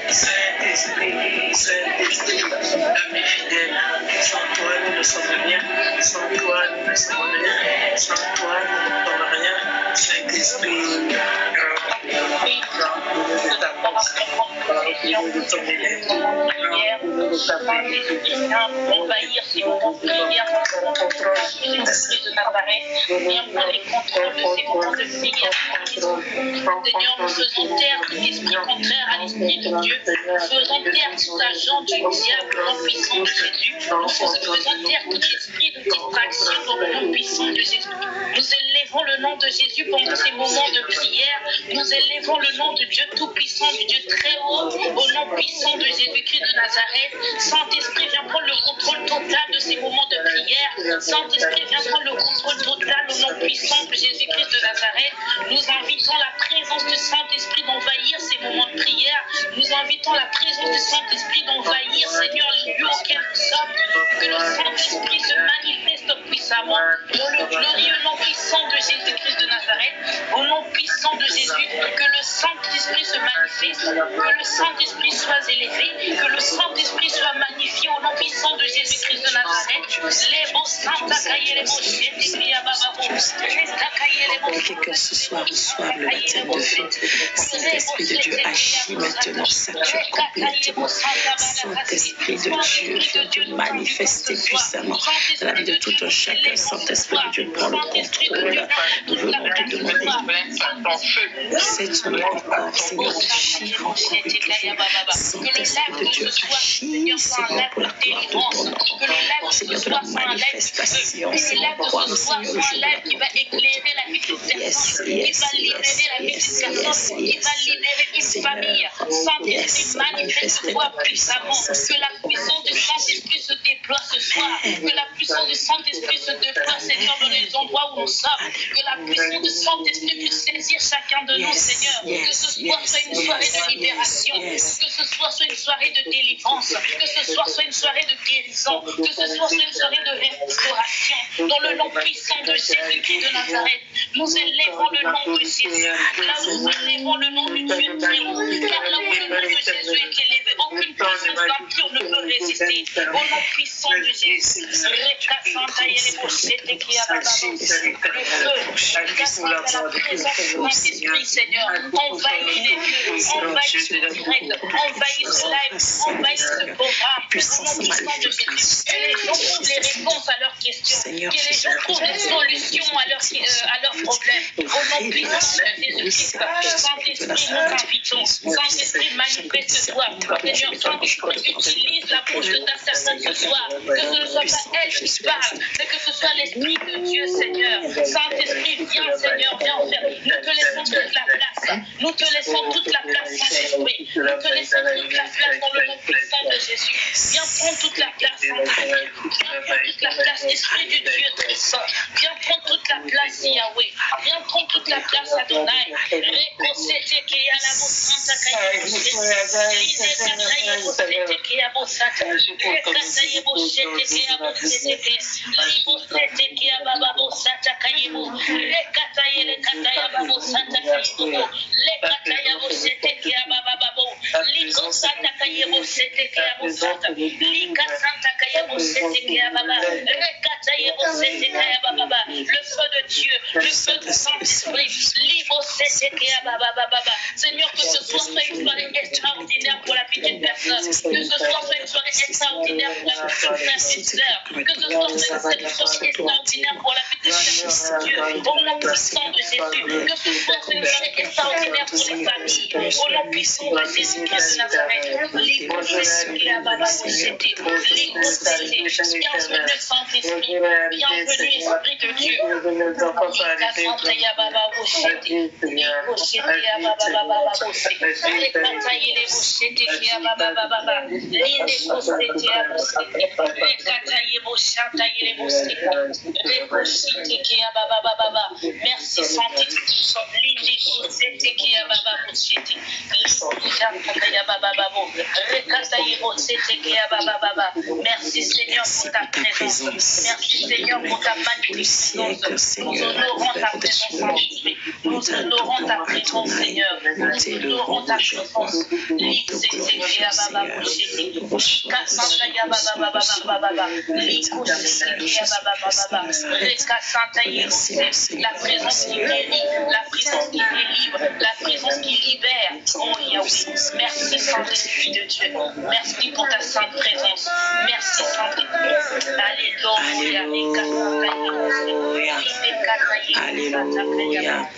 Saint-Esprit, Saint-Esprit, ami fidèle, sans toi nous ne sommes rien, sans toi nous ne sommes rien, sans toi nous ne sommes rien. Saint-Esprit, remplis-nous de ta force, remplis-nous de ton énergie, remplis-nous de ta paix, envahir ces moments de prière, Jésus-Christ de Nazareth, viens prendre les contrôles de ces moments de prière. Seigneur, nous faisons taire tout esprit contraire à l'esprit de Dieu, nous faisons taire tout agent du diable au nom puissant de Jésus, nous faisons taire tout esprit de distraction au nom puissant de Jésus. Nous élevons le nom de Jésus pendant ces moments de prière, nous élevons le nom de Dieu tout-puissant, du Dieu très haut, au nom puissant de Jésus-Christ de Nazareth. Saint-Esprit, viens prendre le contrôle total de ces moments de prière. Saint-Esprit, viens prendre le contrôle total au nom puissant de Jésus-Christ de Nazareth. Nous invitons la présence du Saint-Esprit d'envahir ces moments de prière. Nous invitons la présence du Saint-Esprit d'envahir, Seigneur, les lieux auxquels nous sommes. Que le Saint-Esprit se manifeste puissamment dans le glorieux nom puissant de Jésus-Christ de Nazareth. Au nom puissant de Jésus, que le Saint-Esprit se manifeste, que le Saint-Esprit soit élevé, que le Saint-Esprit soit magnifié au nom puissant de Jésus-Christ de Nazareth. Les beaux saints, les beaux chiens, que ce soit reçoive le baptême de feu. Saint-Esprit de Dieu agit maintenant, sature complètement. Saint-Esprit de Dieu, viens te manifester puissamment dans la vie de tout un chacun. Saint-Esprit de Dieu, prends le contrôle. Nous venons te demander cette nuit encore, Seigneur, agis encore et toujours. Saint-Esprit de Dieu, agis, Seigneur, pour la gloire de ton nom. Seigneur, de la manifestation, Seigneur, crois, Seigneur, le jour de la qui va éclairer la vie de personne, qui va libérer la vie de personne, qui va libérer une famille. Saint-Esprit, manifeste-toi puissamment, que la puissance du Saint-Esprit se déploie ce soir, que la puissance du Saint-Esprit se déploie, Seigneur, dans les endroits où nous sommes, que la puissance du Saint-Esprit puisse saisir chacun de nous, Seigneur, que ce soir soit une soirée de libération, que ce soir soit une soirée de délivrance, que ce soir soit une soirée de guérison, que ce soir soit une soirée de restauration, dans le nom puissant de Jésus-Christ de Nazareth. Nous élevons le nom de Jésus, là où nous élevons le nom du Dieu très haut, car là où le nom de Jésus est élevé, aucune puissance d'impure ne peut résister. Au nom puissant de Jésus, la présence du Saint-Esprit, Seigneur, envahit les lieux, envahit ce direct, envahit ce live, envahit ce programme. Au nom puissant de Jésus, que les gens trouvent les réponses à leurs questions, que les gens trouvent les solutions à leurs problèmes. Au nom puissant de Jésus-Christ, Saint-Esprit, nous t'invitons. Saint-Esprit, manifeste-toi. Seigneur, Saint-Esprit, utilise la bouche de ta servante ce soir. Que ce ne soit pas elle qui parle, mais que ce soit l'Esprit de Dieu, Seigneur. Saint-Esprit, viens, Seigneur, viens faire. Nous te laissons toute la place. Nous te laissons toute la place, Saint-Esprit. Nous te laissons toute la place dans le nom puissant de Jésus. Viens prendre toute la place, Saint-Esprit. Viens prendre toute la place, Esprit du Dieu très saint. Viens prendre toute la place, Yahweh. Viens prendre toute la place, Adonai. Le feu de Dieu, le feu du Saint-Esprit, Seigneur, que ce soir soit une soirée extraordinaire pour la vie d'une personne, que ce soir soit une soirée extraordinaire pour la vie de frères et sœurs, que ce soir soit une soirée extraordinaire pour la vie de Dieu, au nom puissant de Jésus, que ce soir soit une soirée extraordinaire pour les familles, au nom puissant de Jésus-Christ de Nazareth. Bienvenue Saint-Esprit, bienvenue Esprit de Dieu. Merci Saint-Esprit. Merci Seigneur pour ta présence. Merci Seigneur pour ta magnificence. Nous honorons ta présence en Jésus. Nous honorons ta présence Seigneur. Nous honorons ta présence. La présence qui guérit, la présence qui délivre, la présence qui libère. Oh Yahweh, merci Saint-Esprit de Dieu. Merci pour ta sainte présence. Merci Saint-Esprit. Alléluia. Alléluia.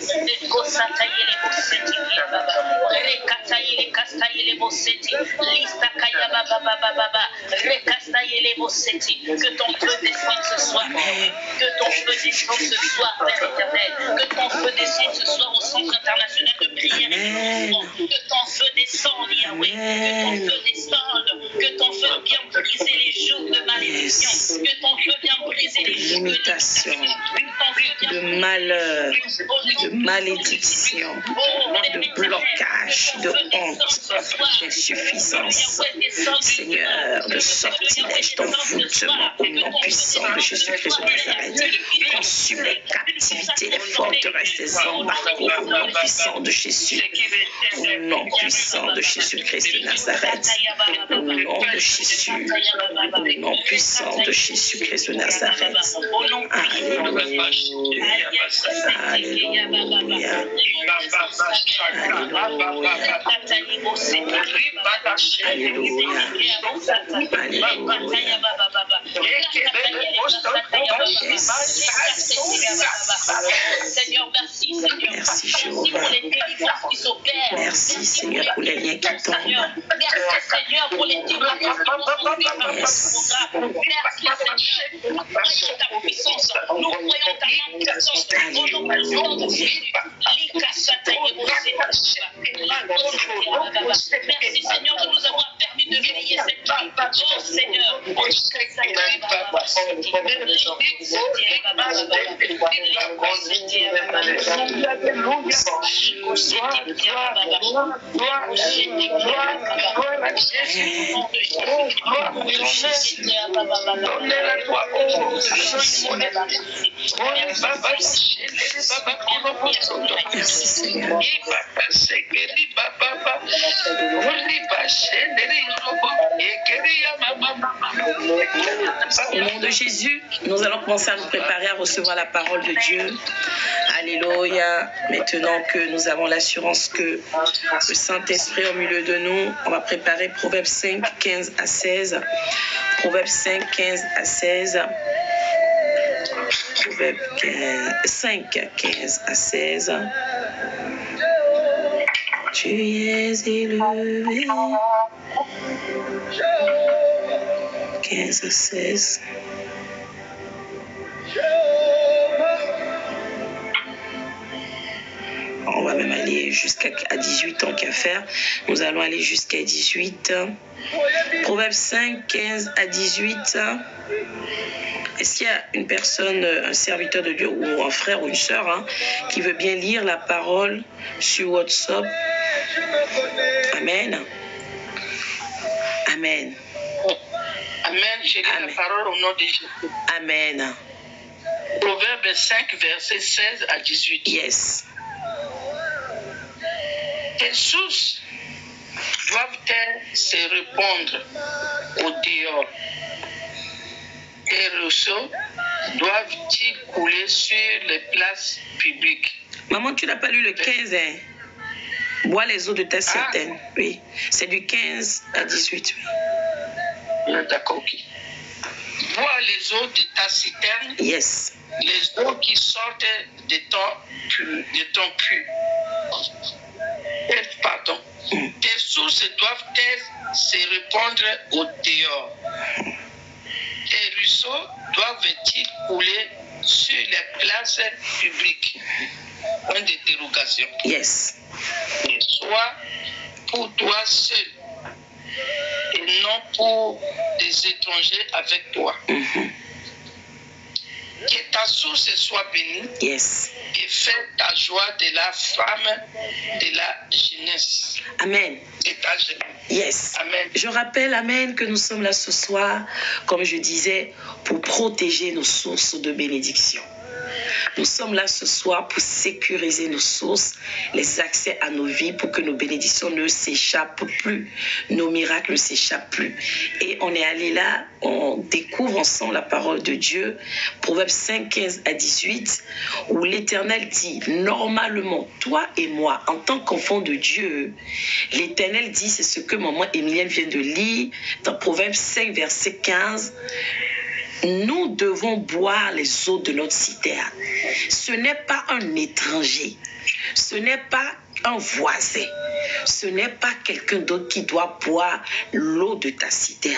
Que ton feu descende ce soir, que ton feu descende ce soir, Père éternel, que ton feu descende ce soir au Centre international de prière et de mouvement, que ton feu descende, Yahweh, que ton feu descende, que ton feu vienne briser les jours de malédiction, que ton feu vienne briser les jours de limitation, de malheur, de malédiction, de blocage, de honte, d'insuffisance, Seigneur, de sortilège, d'envoûtement au nom puissant de Jésus-Christ de Nazareth. Consume les captivités, les forteresses, les embargos au nom puissant de Jésus. Au nom puissant de Jésus-Christ de Nazareth. Au nom de Jésus. Au nom puissant de Jésus-Christ de Nazareth. Alléluia. Alléluia. Seigneur, merci Seigneur. Merci Merci pour les délivrances qui s'opèrent. Merci Seigneur pour les liens qui tombent. Merci Seigneur pour les témoignages qui vont s'ouvrir par notre programme. Merci Seigneur. Nous croyons ta puissance. Nous croyons ta puissance. Au nom puissant de Jésus. Merci Seigneur de nous avoir permis de veiller cette nuit. Oh Seigneur. Merci Seigneur. Au nom de Jésus, nous allons commencer à nous préparer à recevoir la parole de Dieu. Alléluia. Maintenant que nous avons l'assurance que le Saint-Esprit est au milieu de nous, on va préparer Proverbes 5, 15 à 16. Proverbes 5, 15 à 16. Proverbes 5, 15 à 16. Tu es élevé. 15 à 16. On va même aller jusqu'à 18 ans qu'à faire. Nous allons aller jusqu'à 18. Proverbes 5, 15 à 18. Est-ce qu'il y a une personne, un serviteur de Dieu ou un frère ou une sœur qui veut bien lire la parole sur WhatsApp? Amen. Amen. Amen. Je lis la parole au nom de Jésus. Amen. Proverbe 5, verset 16 à 18. Yes. Tes sources doivent-elles se répandre au dehors? Tes ruisseaux doivent-ils couler sur les places publiques? Maman, tu n'as pas lu le 15, hein? Bois les eaux de ta citerne. Oui, c'est du 15 à 18. Oui. D'accord, ok. Bois les eaux de ta citerne. Yes. Les eaux qui sortent de ton puits. Pardon. Tes sources doivent-elles se répandre au dehors? Tes ruisseaux doivent-ils couler sur les places publiques? Point d'interrogation. Yes. Sois pour toi seul et non pour des étrangers avec toi. Que ta source soit bénie. Yes. Et fais ta joie de la femme de la jeunesse. Amen. Et ta jeunesse. Yes. Amen. Je rappelle, Amen, que nous sommes là ce soir, comme je disais, pour protéger nos sources de bénédiction. Nous sommes là ce soir pour sécuriser nos sources, les accès à nos vies, pour que nos bénédictions ne s'échappent plus, nos miracles ne s'échappent plus. Et on est allé là, on découvre ensemble la parole de Dieu, Proverbes 5, 15 à 18, où l'Éternel dit, normalement, toi et moi, en tant qu'enfants de Dieu, l'Éternel dit, c'est ce que maman Emilienne vient de lire, dans Proverbes 5, verset 15, nous devons boire les eaux de notre citerne. Ce n'est pas un étranger, ce n'est pas un voisin, ce n'est pas quelqu'un d'autre qui doit boire l'eau de ta citerne,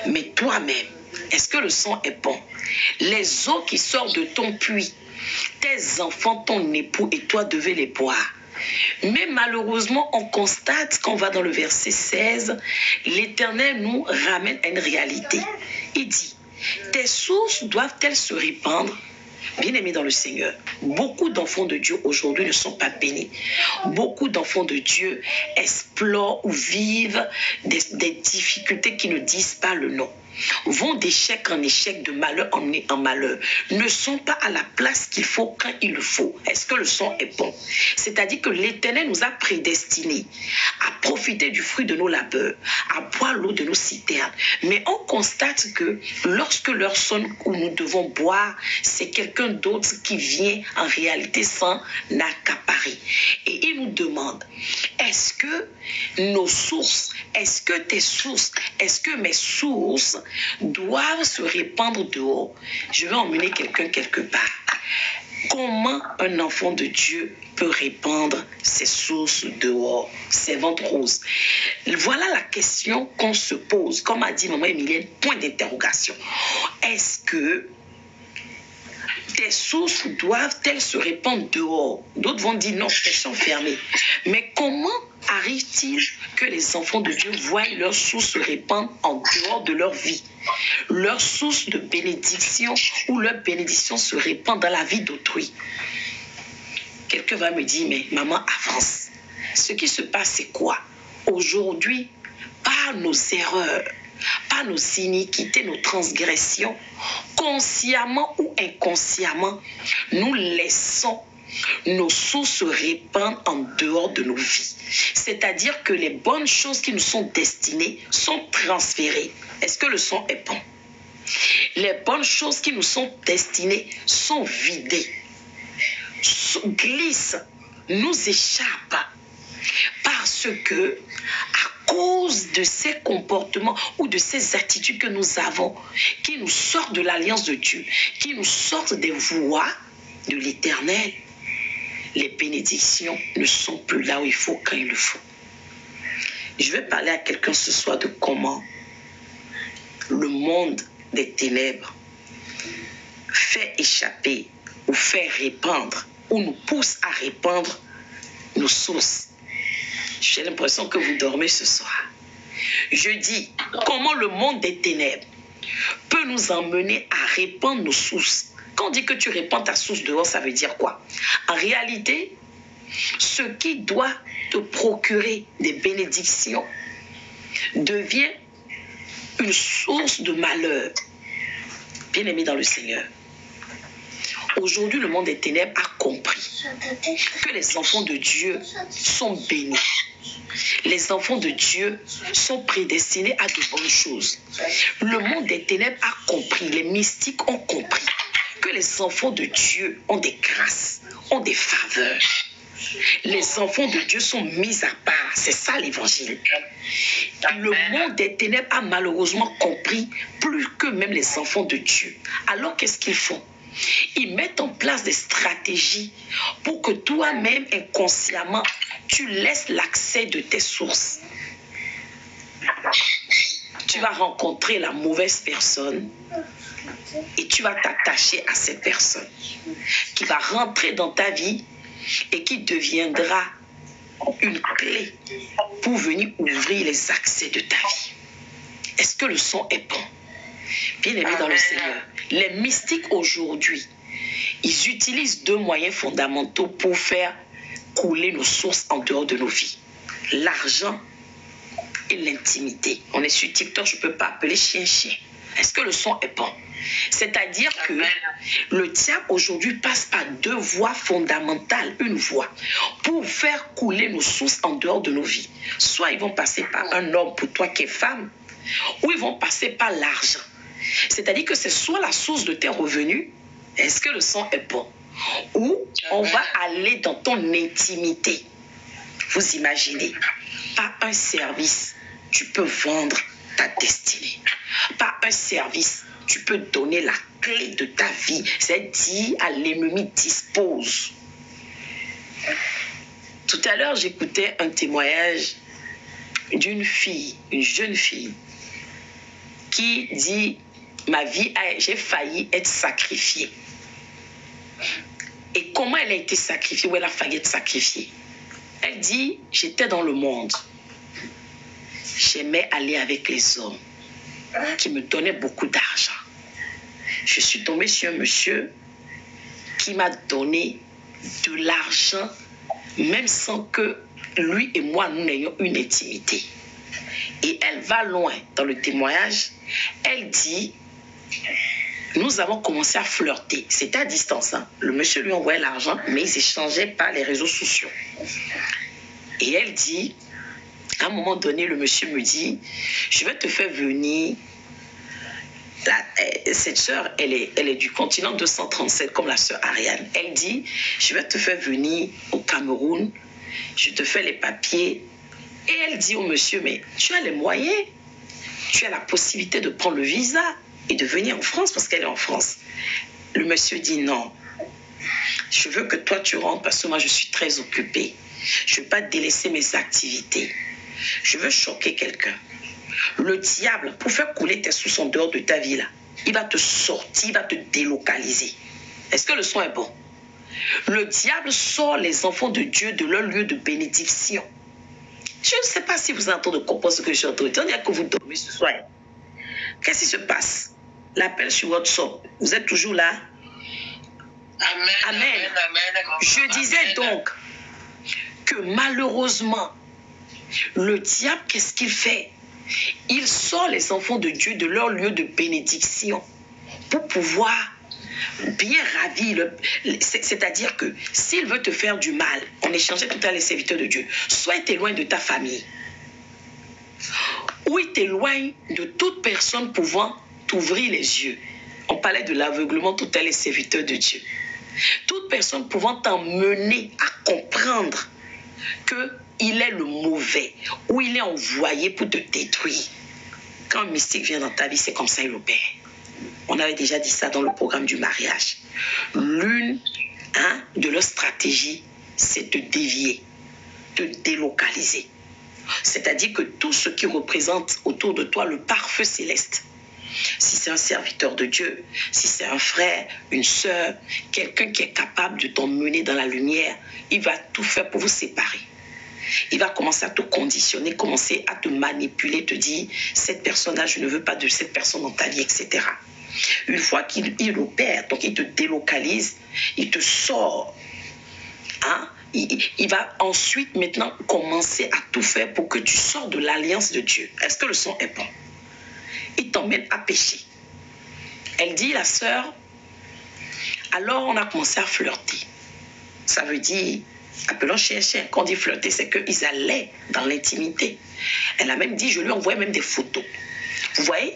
mais toi-même. Est-ce que le sang est bon? Les eaux qui sortent de ton puits, tes enfants, ton époux et toi devez les boire. Mais malheureusement, on constate qu'on va dans le verset 16, l'Éternel nous ramène à une réalité. Il dit, tes sources doivent-elles se répandre? Bien-aimés dans le Seigneur, beaucoup d'enfants de Dieu aujourd'hui ne sont pas bénis. Beaucoup d'enfants de Dieu explorent ou vivent des difficultés qui ne disent pas le nom. Vont d'échec en échec, de malheur en malheur, ne sont pas à la place qu'il faut quand il le faut. Est-ce que le son est bon? C'est-à-dire que l'Éternel nous a prédestinés à profiter du fruit de nos labeurs, à boire l'eau de nos citernes. Mais on constate que lorsque l'heure sonne où nous devons boire, c'est quelqu'un d'autre qui vient en réalité s'en accaparer. Et il nous demande, est-ce que nos sources, est-ce que tes sources, est-ce que mes sources doivent se répandre dehors? Je vais emmener quelqu'un quelque part. Comment un enfant de Dieu peut répandre ses sources dehors, ses ventres roses? Voilà la question qu'on se pose. Comme a dit maman Emilienne, point d'interrogation. Est-ce que tes sources doivent-elles se répandre dehors? D'autres vont dire non, elles sont fermées. Mais comment arrive-t-il que les enfants de Dieu voient leurs sources se répandre en dehors de leur vie? Leur source de bénédiction ou leur bénédiction se répand dans la vie d'autrui. Quelqu'un va me dire, mais maman, avance. Ce qui se passe, c'est quoi? Aujourd'hui, par nos erreurs, par nos iniquités, nos transgressions, consciemment ou inconsciemment, nous laissons nos sources se répandre en dehors de nos vies. C'est-à-dire que les bonnes choses qui nous sont destinées sont transférées. Est-ce que le son est bon? Les bonnes choses qui nous sont destinées sont vidées, glissent, nous échappent. Parce que, à cause de ces comportements ou de ces attitudes que nous avons, qui nous sortent de l'alliance de Dieu, qui nous sortent des voies de l'Éternel, les bénédictions ne sont plus là où il faut quand il le faut. Je vais parler à quelqu'un ce soir de comment le monde des ténèbres fait échapper ou fait répandre ou nous pousse à répandre nos sources. J'ai l'impression que vous dormez ce soir. Je dis, comment le monde des ténèbres peut nous emmener à répandre nos sources. Quand on dit que tu répands ta source dehors, ça veut dire quoi? En réalité, ce qui doit te procurer des bénédictions devient une source de malheur. Bien-aimé dans le Seigneur, aujourd'hui, le monde des ténèbres a compris que les enfants de Dieu sont bénis. Les enfants de Dieu sont prédestinés à de bonnes choses. Le monde des ténèbres a compris, les mystiques ont compris que les enfants de Dieu ont des grâces, ont des faveurs. Les enfants de Dieu sont mis à part. C'est ça l'évangile. Le monde des ténèbres a malheureusement compris plus que même les enfants de Dieu. Alors qu'est-ce qu'ils font? Ils mettent en place des stratégies pour que toi-même, inconsciemment, tu laisses l'accès de tes sources. Tu vas rencontrer la mauvaise personne et tu vas t'attacher à cette personne qui va rentrer dans ta vie et qui deviendra une clé pour venir ouvrir les accès de ta vie. Est-ce que le son est bon? Bien-aimés dans le Seigneur, les mystiques aujourd'hui, ils utilisent deux moyens fondamentaux pour faire couler nos sources en dehors de nos vies. L'argent et l'intimité. On est sur TikTok, je ne peux pas appeler chien-chien. Est-ce que le son est bon? C'est-à-dire que le diable aujourd'hui passe par deux voies fondamentales, une voie, pour faire couler nos sources en dehors de nos vies. Soit ils vont passer par un homme pour toi qui es femme, ou ils vont passer par l'argent. C'est-à-dire que c'est soit la source de tes revenus, est-ce que le son est bon? Ou on va aller dans ton intimité. Vous imaginez, par un service, tu peux vendre ta destinée. Par un service, tu peux donner la clé de ta vie. C'est dire à l'ennemi dispose. Tout à l'heure, j'écoutais un témoignage d'une fille, une jeune fille, qui dit, ma vie, j'ai failli être sacrifiée. Et comment elle a été sacrifiée, ou elle a failli être sacrifiée? Elle dit, j'étais dans le monde. J'aimais aller avec les hommes qui me donnaient beaucoup d'argent. Je suis tombée sur un monsieur qui m'a donné de l'argent, même sans que lui et moi, nous n'ayons une intimité. Et elle va loin dans le témoignage. Elle dit, nous avons commencé à flirter. C'était à distance. Hein. Le monsieur lui envoyait l'argent, mais ils échangeaient par les réseaux sociaux. Et elle dit, à un moment donné, le monsieur me dit, je vais te faire venir. Cette sœur, elle est du continent 237, comme la sœur Ariane. Elle dit, je vais te faire venir au Cameroun, je te fais les papiers. Et elle dit au monsieur, mais tu as les moyens, tu as la possibilité de prendre le visa et de venir en France parce qu'elle est en France. Le monsieur dit non, je veux que toi tu rentres parce que moi je suis très occupée. Je ne veux pas délaisser mes activités. Je veux choquer quelqu'un. Le diable, pour faire couler tes sources en dehors de ta vie, là, il va te sortir, il va te délocaliser. Est-ce que le son est bon? Le diable sort les enfants de Dieu de leur lieu de bénédiction. Je ne sais pas si vous entendez comprendre ce que je suis en train de dire. On dirait que vous dormez ce soir. Qu'est-ce qui se passe? L'appel sur WhatsApp, vous êtes toujours là? Amen. Amen. Amen, amen. Je disais donc que malheureusement, le diable, qu'est-ce qu'il fait? Il sort les enfants de Dieu de leur lieu de bénédiction pour pouvoir bien ravir. C'est-à-dire que s'il veut te faire du mal, on échangeait tout à l'heure les serviteurs de Dieu, soit il t'éloigne de ta famille, ou il t'éloigne de toute personne pouvant t'ouvrir les yeux. On parlait de l'aveuglement tout à l'heure les serviteurs de Dieu. Toute personne pouvant t'emmener à comprendre qu'il est le mauvais ou il est envoyé pour te détruire. Quand un mystique vient dans ta vie, c'est comme ça il opère. On avait déjà dit ça dans le programme du mariage. L'une de leurs stratégies, c'est de dévier, de délocaliser. C'est-à-dire que tout ce qui représente autour de toi le pare-feu céleste, si c'est un serviteur de Dieu, si c'est un frère, une sœur, quelqu'un qui est capable de t'emmener dans la lumière, il va tout faire pour vous séparer. Il va commencer à te conditionner, commencer à te manipuler, te dire, cette personne-là, je ne veux pas de cette personne dans ta vie, etc. Une fois qu'il opère, donc il te délocalise, il te sort, il va ensuite maintenant commencer à tout faire pour que tu sors de l'alliance de Dieu. Est-ce que le son est bon? Il t'emmène à pécher. Elle dit, la sœur, alors on a commencé à flirter. Ça veut dire, appelons chien-chien. Quand on dit flirter, c'est qu'ils allaient dans l'intimité. Elle a même dit, je lui envoie même des photos. Vous voyez?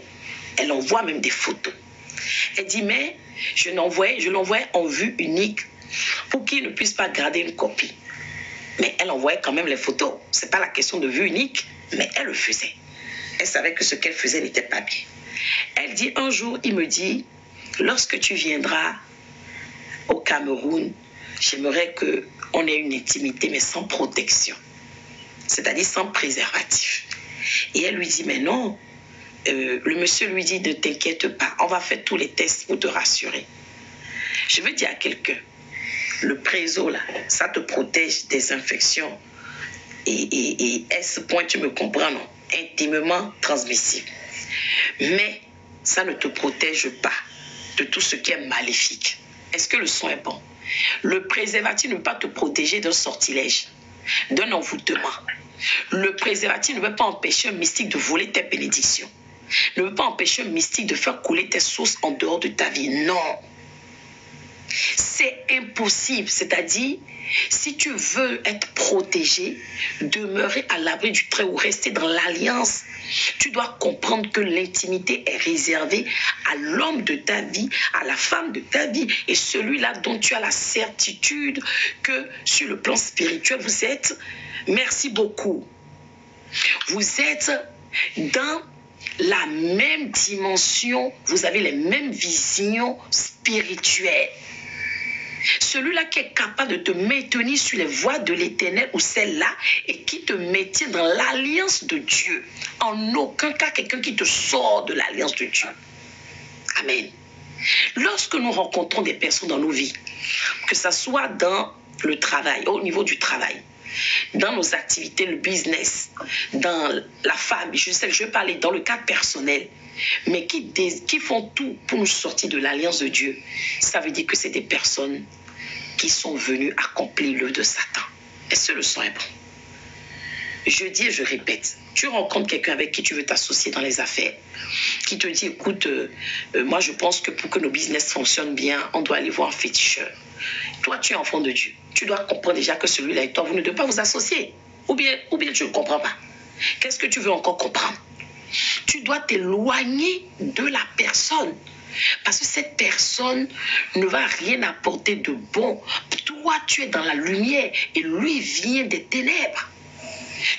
Elle envoie même des photos. Elle dit, mais je l'envoie en vue unique pour qu'il ne puisse pas garder une copie. Mais elle envoyait quand même les photos. Ce n'est pas la question de vue unique, mais elle le faisait. Elle savait que ce qu'elle faisait n'était pas bien. Elle dit, un jour, il me dit, lorsque tu viendras au Cameroun, j'aimerais qu'on ait une intimité, mais sans protection. C'est-à-dire sans préservatif. Et elle lui dit, mais non. Le monsieur lui dit, ne t'inquiète pas, on va faire tous les tests pour te rassurer. Je veux dire à quelqu'un, le préso, là, ça te protège des infections. Et à ce point, tu me comprends, non? Intimement transmissible. Mais ça ne te protège pas de tout ce qui est maléfique. Est-ce que le son est bon? Le préservatif ne peut pas te protéger d'un sortilège, d'un envoûtement. Le préservatif ne peut pas empêcher un mystique de voler tes bénédictions. Ne peut pas empêcher un mystique de faire couler tes sources en dehors de ta vie. Non. C'est impossible. C'est-à-dire, si tu veux être protégé, demeurer à l'abri du Très-Haut, rester dans l'alliance, tu dois comprendre que l'intimité est réservée à l'homme de ta vie, à la femme de ta vie, et celui-là dont tu as la certitude que sur le plan spirituel, vous êtes, merci beaucoup, vous êtes dans la même dimension, vous avez les mêmes visions spirituelles. Celui-là qui est capable de te maintenir sur les voies de l'Éternel ou celle-là et qui te maintient dans l'alliance de Dieu. En aucun cas quelqu'un qui te sort de l'alliance de Dieu. Amen. Lorsque nous rencontrons des personnes dans nos vies, que ce soit dans le travail, au niveau du travail, dans nos activités, le business, dans la famille, je sais que je vais parler dans le cadre personnel, mais qui font tout pour nous sortir de l'alliance de Dieu, ça veut dire que c'est des personnes qui sont venues accomplir l'œuvre de Satan. Est-ce que le son est bon? Je dis et je répète, tu rencontres quelqu'un avec qui tu veux t'associer dans les affaires, qui te dit, écoute, moi je pense que pour que nos business fonctionnent bien, on doit aller voir un féticheur. Toi, tu es enfant de Dieu. Tu dois comprendre déjà que celui-là et toi, vous ne devez pas vous associer. Ou bien tu ne comprends pas. Qu'est-ce que tu veux encore comprendre? Tu dois t'éloigner de la personne. Parce que cette personne ne va rien apporter de bon. Toi, tu es dans la lumière et lui vient des ténèbres.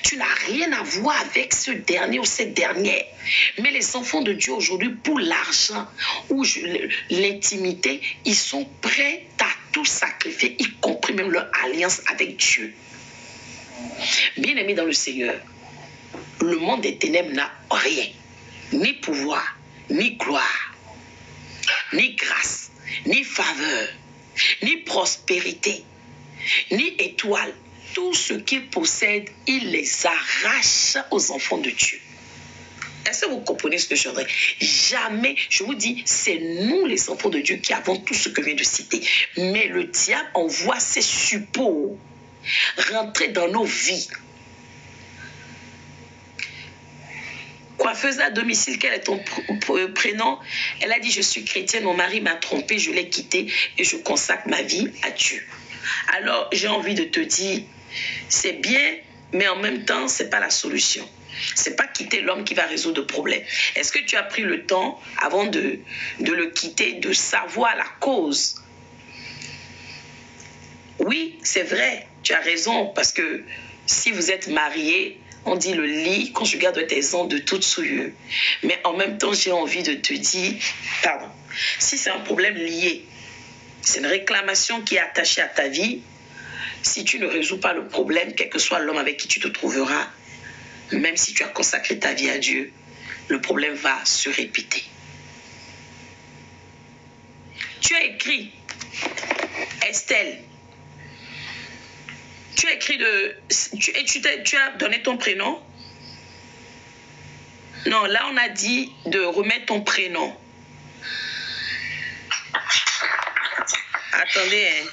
Tu n'as rien à voir avec ce dernier ou cette dernière. Mais les enfants de Dieu aujourd'hui, pour l'argent ou l'intimité, ils sont prêts à tout sacrifier, y compris même leur alliance avec Dieu. Bien-aimés dans le Seigneur, le monde des ténèbres n'a rien. Ni pouvoir, ni gloire, ni grâce, ni faveur, ni prospérité, ni étoile. Tout ce qu'il possède, il les arrache aux enfants de Dieu. Est-ce que vous comprenez ce que je veux dire? Jamais, je vous dis, c'est nous les enfants de Dieu qui avons tout ce que je viens de citer. Mais le diable envoie ses suppôts rentrer dans nos vies. Coiffeuse à domicile, quel est ton prénom? Elle a dit, je suis chrétienne, mon mari m'a trompé, je l'ai quitté et je consacre ma vie à Dieu. Alors, j'ai envie de te dire, c'est bien, mais en même temps, ce n'est pas la solution. Ce n'est pas quitter l'homme qui va résoudre le problème. Est-ce que tu as pris le temps, avant de le quitter, de savoir la cause? Oui, c'est vrai, tu as raison, parce que si vous êtes marié, on dit le lit conjugal doit être exempt de toute souillure. Mais en même temps, j'ai envie de te dire, pardon, si c'est un problème lié, c'est une réclamation qui est attachée à ta vie, si tu ne résous pas le problème, quel que soit l'homme avec qui tu te trouveras, même si tu as consacré ta vie à Dieu, le problème va se répéter. Tu as écrit, Estelle, tu as écrit tu as donné ton prénom? Non, là on a dit de remettre ton prénom. Attendez, hein.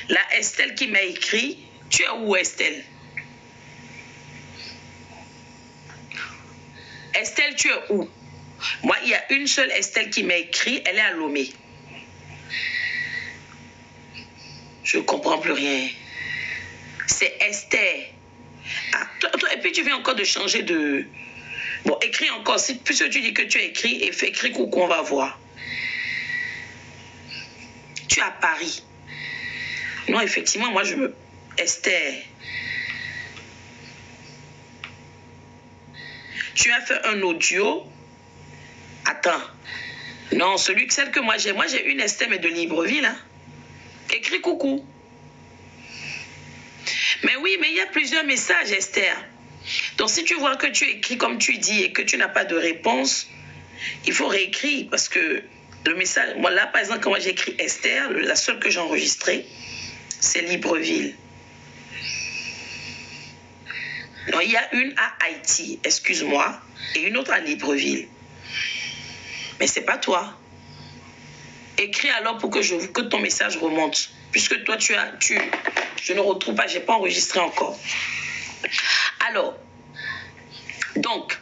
La Estelle qui m'a écrit, tu es où Estelle? Estelle, tu es où? Moi, il y a une seule Estelle qui m'a écrit, elle est à Lomé. Je ne comprends plus rien. C'est Esther. Ah, toi, et puis tu viens encore de changer de... Bon, écris encore. Puisque tu dis que tu as écrit, et fais écrire coucou, on va voir. Tu es à Paris. Non, effectivement, moi, je me... Esther. Tu as fait un audio. Attends. Non, celle que moi j'ai une Esther, mais de Libreville. Hein. Écris coucou. Mais oui, mais il y a plusieurs messages, Esther. Donc, si tu vois que tu écris comme tu dis et que tu n'as pas de réponse, il faut réécrire parce que le message... Moi, là, par exemple, quand moi j'écris Esther, la seule que j'ai enregistrée, c'est Libreville. Non, il y a une à Haïti, excuse-moi, et une autre à Libreville. Mais c'est pas toi. Écris alors pour que ton message remonte. Puisque toi, je ne retrouve pas, je n'ai pas enregistré encore. Alors, donc,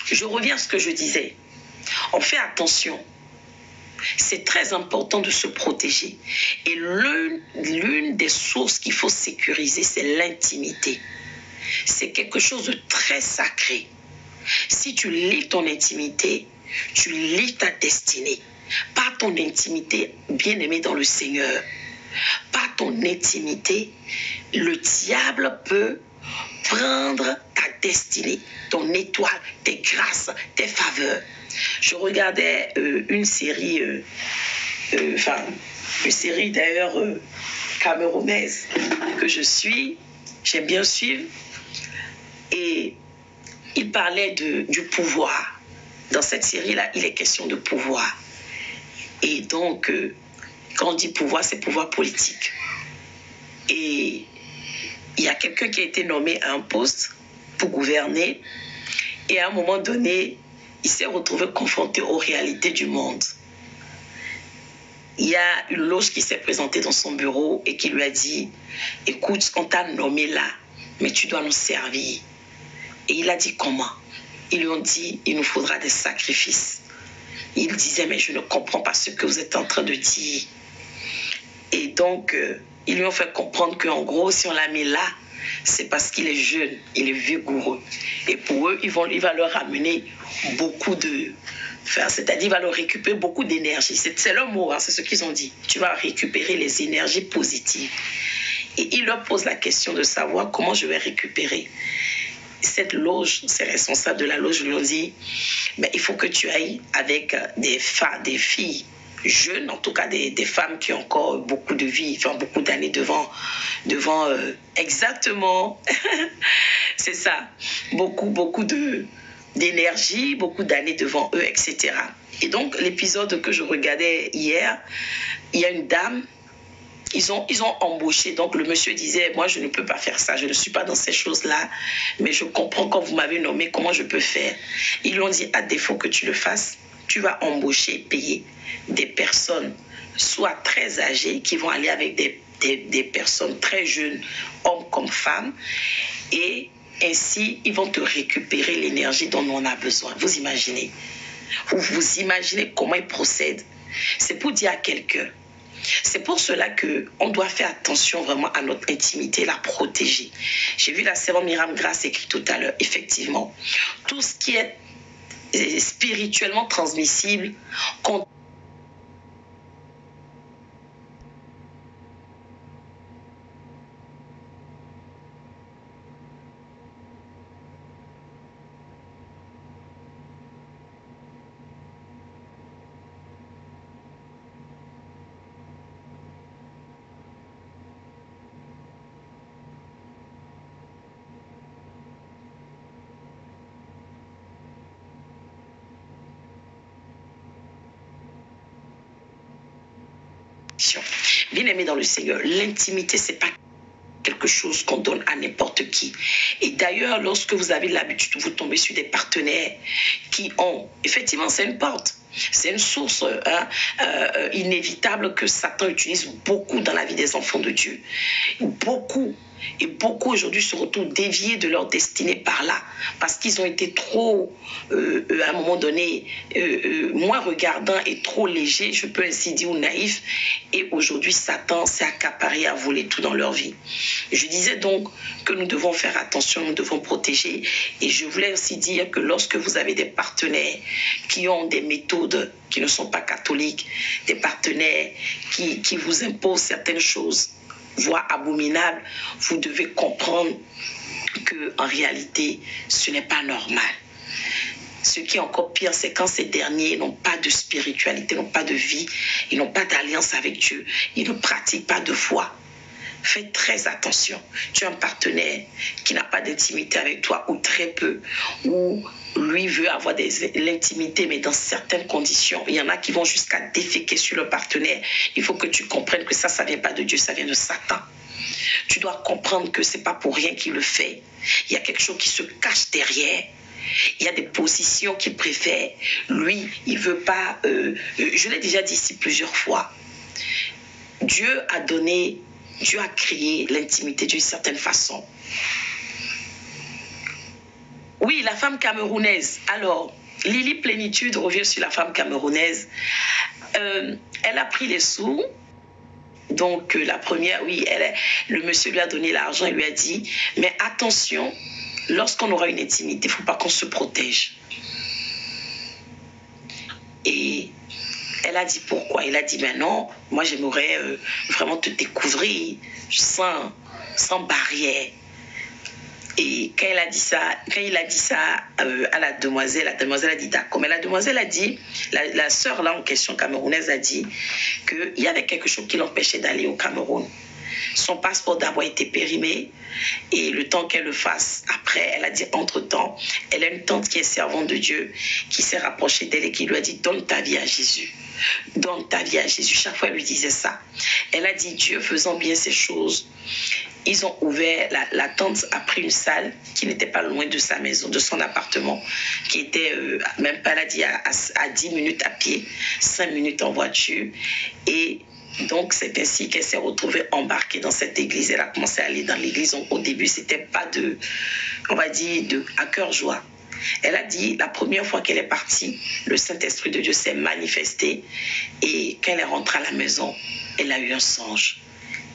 je reviens à ce que je disais. On fait attention. C'est très important de se protéger. Et l'une des sources qu'il faut sécuriser, c'est l'intimité. C'est quelque chose de très sacré. Si tu livres ton intimité, tu livres ta destinée. Par ton intimité, bien-aimé dans le Seigneur, par ton intimité, le diable peut prendre ta destinée, ton étoile, tes grâces, tes faveurs. Je regardais une série, une série d'ailleurs camerounaise que je suis, j'aime bien suivre, et il parlait du pouvoir. Dans cette série-là, il est question de pouvoir. Et donc, quand on dit pouvoir, c'est pouvoir politique. Et il y a quelqu'un qui a été nommé à un poste pour gouverner. Et à un moment donné, il s'est retrouvé confronté aux réalités du monde. Il y a une loge qui s'est présentée dans son bureau et qui lui a dit « Écoute, on t'a nommé là, mais tu dois nous servir. » Et il a dit « Comment ?» Ils lui ont dit « Il nous faudra des sacrifices. » Il disait « Mais je ne comprends pas ce que vous êtes en train de dire. » Et donc, ils lui ont fait comprendre qu'en gros, si on l'a mis là, c'est parce qu'il est jeune, il est vigoureux. Et pour eux, il va leur ramener beaucoup de... c'est-à-dire, il va leur récupérer beaucoup d'énergie. C'est leur mot, hein, c'est ce qu'ils ont dit. Tu vas récupérer les énergies positives. Et il leur pose la question de savoir comment je vais récupérer. Cette loge, ces responsables de la loge lui ont dit, mais il faut que tu ailles avec des filles jeunes, en tout cas des femmes qui ont encore beaucoup de vie, enfin beaucoup d'années devant exactement, c'est ça, beaucoup d'énergie, beaucoup d'années devant eux, etc. Et donc, l'épisode que je regardais hier, il y a une dame, ils ont embauché, donc le monsieur disait, moi je ne peux pas faire ça, je ne suis pas dans ces choses-là, mais je comprends quand vous m'avez nommé, comment je peux faire. Ils lui ont dit, à défaut que tu le fasses, tu vas embaucher, payer des personnes, soit très âgées, qui vont aller avec des personnes très jeunes, hommes comme femmes, et ainsi, ils vont te récupérer l'énergie dont on a besoin. Vous imaginez? Vous imaginez comment ils procèdent? C'est pour dire à quelqu'un. C'est pour cela qu'on doit faire attention vraiment à notre intimité, la protéger. J'ai vu la servante Myriam Grace écrit tout à l'heure, effectivement. Tout ce qui est spirituellement transmissible, bien aimé dans le Seigneur, l'intimité, c'est pas quelque chose qu'on donne à n'importe qui. Et d'ailleurs, lorsque vous avez l'habitude de vous tomber sur des partenaires qui ont, effectivement, c'est une porte, c'est une source inévitable que Satan utilise beaucoup dans la vie des enfants de Dieu. Beaucoup aujourd'hui se retrouvent déviés de leur destinée par là, parce qu'ils ont été trop, à un moment donné, moins regardants et trop légers, je peux ainsi dire, ou naïfs. Et aujourd'hui, Satan s'est accaparé à voler tout dans leur vie. Je disais donc que nous devons faire attention, nous devons protéger. Et je voulais aussi dire que lorsque vous avez des partenaires qui ont des méthodes qui ne sont pas catholiques, des partenaires qui vous imposent certaines choses, voire abominables, vous devez comprendre qu'en réalité, ce n'est pas normal. Ce qui est encore pire, c'est quand ces derniers n'ont pas de spiritualité, n'ont pas de vie, ils n'ont pas d'alliance avec Dieu, ils ne pratiquent pas de foi. Fais très attention. Tu as un partenaire qui n'a pas d'intimité avec toi ou très peu, ou lui veut avoir l'intimité, mais dans certaines conditions. Il y en a qui vont jusqu'à déféquer sur le partenaire. Il faut que tu comprennes que ça ne vient pas de Dieu, ça vient de Satan. Tu dois comprendre que ce n'est pas pour rien qu'il le fait. Il y a quelque chose qui se cache derrière. Il y a des positions qu'il préfère. Lui, il ne veut pas... je l'ai déjà dit ici plusieurs fois. Dieu a créé l'intimité d'une certaine façon. Oui, la femme camerounaise. Alors, Lily Plénitude revient sur la femme camerounaise. Elle a pris les sous. Donc, la première, oui, le monsieur lui a donné l'argent. Il lui a dit, mais attention, lorsqu'on aura une intimité, il ne faut pas qu'on se protège. Et elle a dit pourquoi. Il a dit, mais non, moi j'aimerais vraiment te découvrir sans barrière. Et quand il a dit ça à la demoiselle a dit d'accord. Mais la demoiselle a dit, la sœur là en question camerounaise a dit qu'il y avait quelque chose qui l'empêchait d'aller au Cameroun. Son passeport d'abord été périmé et le temps qu'elle le fasse, après, elle a dit entre-temps, elle a une tante qui est servante de Dieu, qui s'est rapprochée d'elle et qui lui a dit, donne ta vie à Jésus. Donne ta vie à Jésus. Chaque fois, elle lui disait ça. Elle a dit, Dieu faisant bien ces choses, ils ont ouvert, la tante a pris une salle qui n'était pas loin de sa maison, de son appartement, qui était, même pas, elle a dit, à 10 minutes à pied, 5 minutes en voiture. Et donc, c'est ainsi qu'elle s'est retrouvée embarquée dans cette église. Elle a commencé à aller dans l'église. Au début, c'était pas à cœur joie. Elle a dit, la première fois qu'elle est partie, le Saint-Esprit de Dieu s'est manifesté. Et quand elle est rentrée à la maison, elle a eu un songe.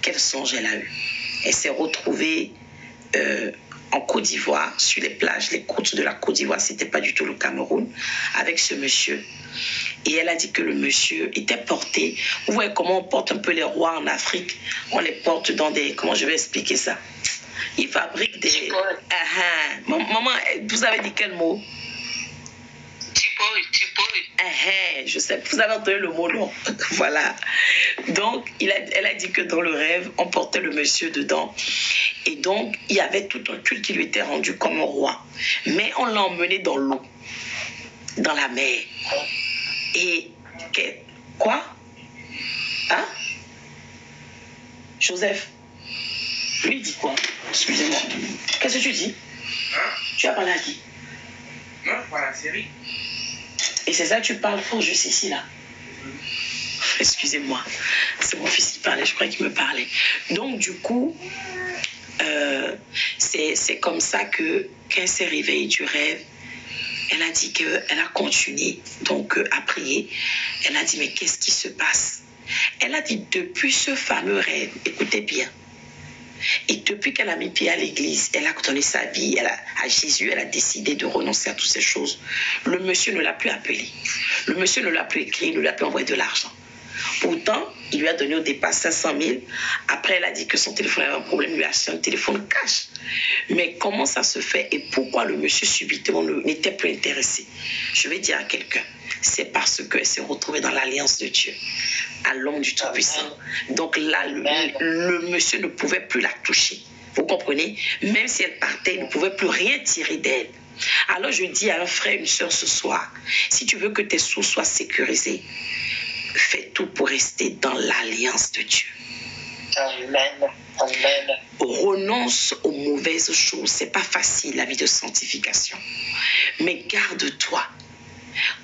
Quel songe elle a eu? Elle s'est retrouvée en Côte d'Ivoire, sur les plages, les côtes de la Côte d'Ivoire, c'était pas du tout le Cameroun, avec ce monsieur. Et elle a dit que le monsieur était porté. Vous voyez comment on porte un peu les rois en Afrique? On les porte dans des... Comment je vais expliquer ça? Ils fabriquent des... Maman, vous avez dit quel mot? Je sais, vous avez entendu le mot non. Voilà. Donc, elle a dit que dans le rêve, on portait le monsieur dedans. Et donc, il y avait tout un culte qui lui était rendu comme un roi. Mais on l'a emmené dans l'eau, dans la mer. Et quoi? Hein? Joseph, lui dit quoi? Excusez-moi. Qu'est-ce que tu dis? Hein? Tu as parlé à qui? Non, je parle à la série. Et c'est ça que tu parles fort juste ici, là. Excusez-moi. C'est mon fils qui parlait, je crois qu'il me parlait. Donc, du coup, c'est comme ça que, quand elle s'est réveillée du rêve, elle a dit qu'elle a continué donc à prier. Elle a dit, mais qu'est-ce qui se passe? Elle a dit, depuis ce fameux rêve, écoutez bien, et depuis qu'elle a mis pied à l'église, elle a donné sa vie à Jésus, elle a décidé de renoncer à toutes ces choses. Le monsieur ne l'a plus appelé. Le monsieur ne l'a plus écrit, il ne lui a plus envoyé de l'argent. Pourtant, il lui a donné au départ 500 000. Après, elle a dit que son téléphone avait un problème, il lui a acheté un téléphone cash. Mais comment ça se fait et pourquoi le monsieur subitement n'était plus intéressé? Je vais dire à quelqu'un, c'est parce qu'elle s'est retrouvée dans l'alliance de Dieu, à l'homme du Tout-Puissant. Donc là, le monsieur ne pouvait plus la toucher. Vous comprenez? Même si elle partait, il ne pouvait plus rien tirer d'elle. Alors je dis à un frère, une soeur ce soir, si tu veux que tes sous soient sécurisés, fais tout pour rester dans l'alliance de Dieu. Amen. Amen. Renonce aux mauvaises choses. C'est pas facile, la vie de sanctification. Mais garde-toi.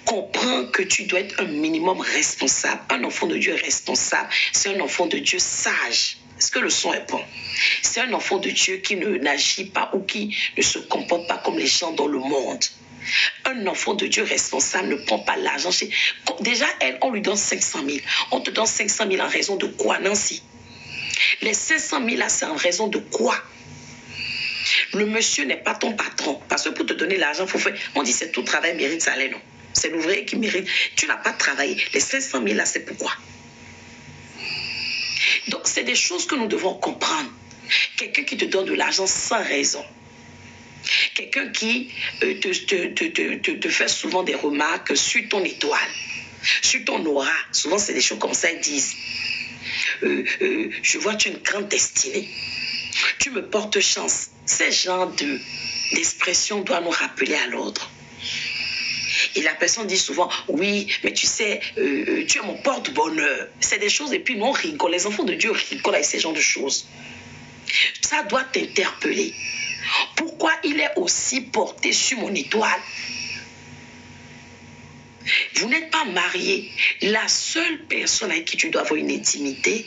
Comprends que tu dois être un minimum responsable. Un enfant de Dieu responsable, c'est un enfant de Dieu sage. Est-ce que le son est bon? C'est un enfant de Dieu qui n'agit pas ou qui ne se comporte pas comme les gens dans le monde. Un enfant de Dieu responsable ne prend pas l'argent. Déjà, on lui donne 500 000. On te donne 500 000 en raison de quoi, Nancy? Les 500 000 là, c'est en raison de quoi? Le monsieur n'est pas ton patron. Parce que pour te donner l'argent, faut faire. On dit c'est tout travail mérite salaire, non? C'est l'ouvrier qui mérite. Tu n'as pas travaillé. Les 500 000 là, c'est pourquoi? Donc, c'est des choses que nous devons comprendre. Quelqu'un qui te donne de l'argent sans raison. Quelqu'un qui te fait souvent des remarques sur ton étoile, sur ton aura. Souvent, c'est des choses comme ça, ils disent. je vois tu as une grande destinée. Tu me portes chance. Ces genres d'expressions doivent nous rappeler à l'ordre. Et la personne dit souvent, oui, mais tu sais, tu es mon porte-bonheur. C'est des choses, et puis nous on rigole. Les enfants de Dieu rigolent avec ces genres de choses. Ça doit t'interpeller. Pourquoi il est aussi porté sur mon étoile? Vous n'êtes pas marié. La seule personne avec qui tu dois avoir une intimité,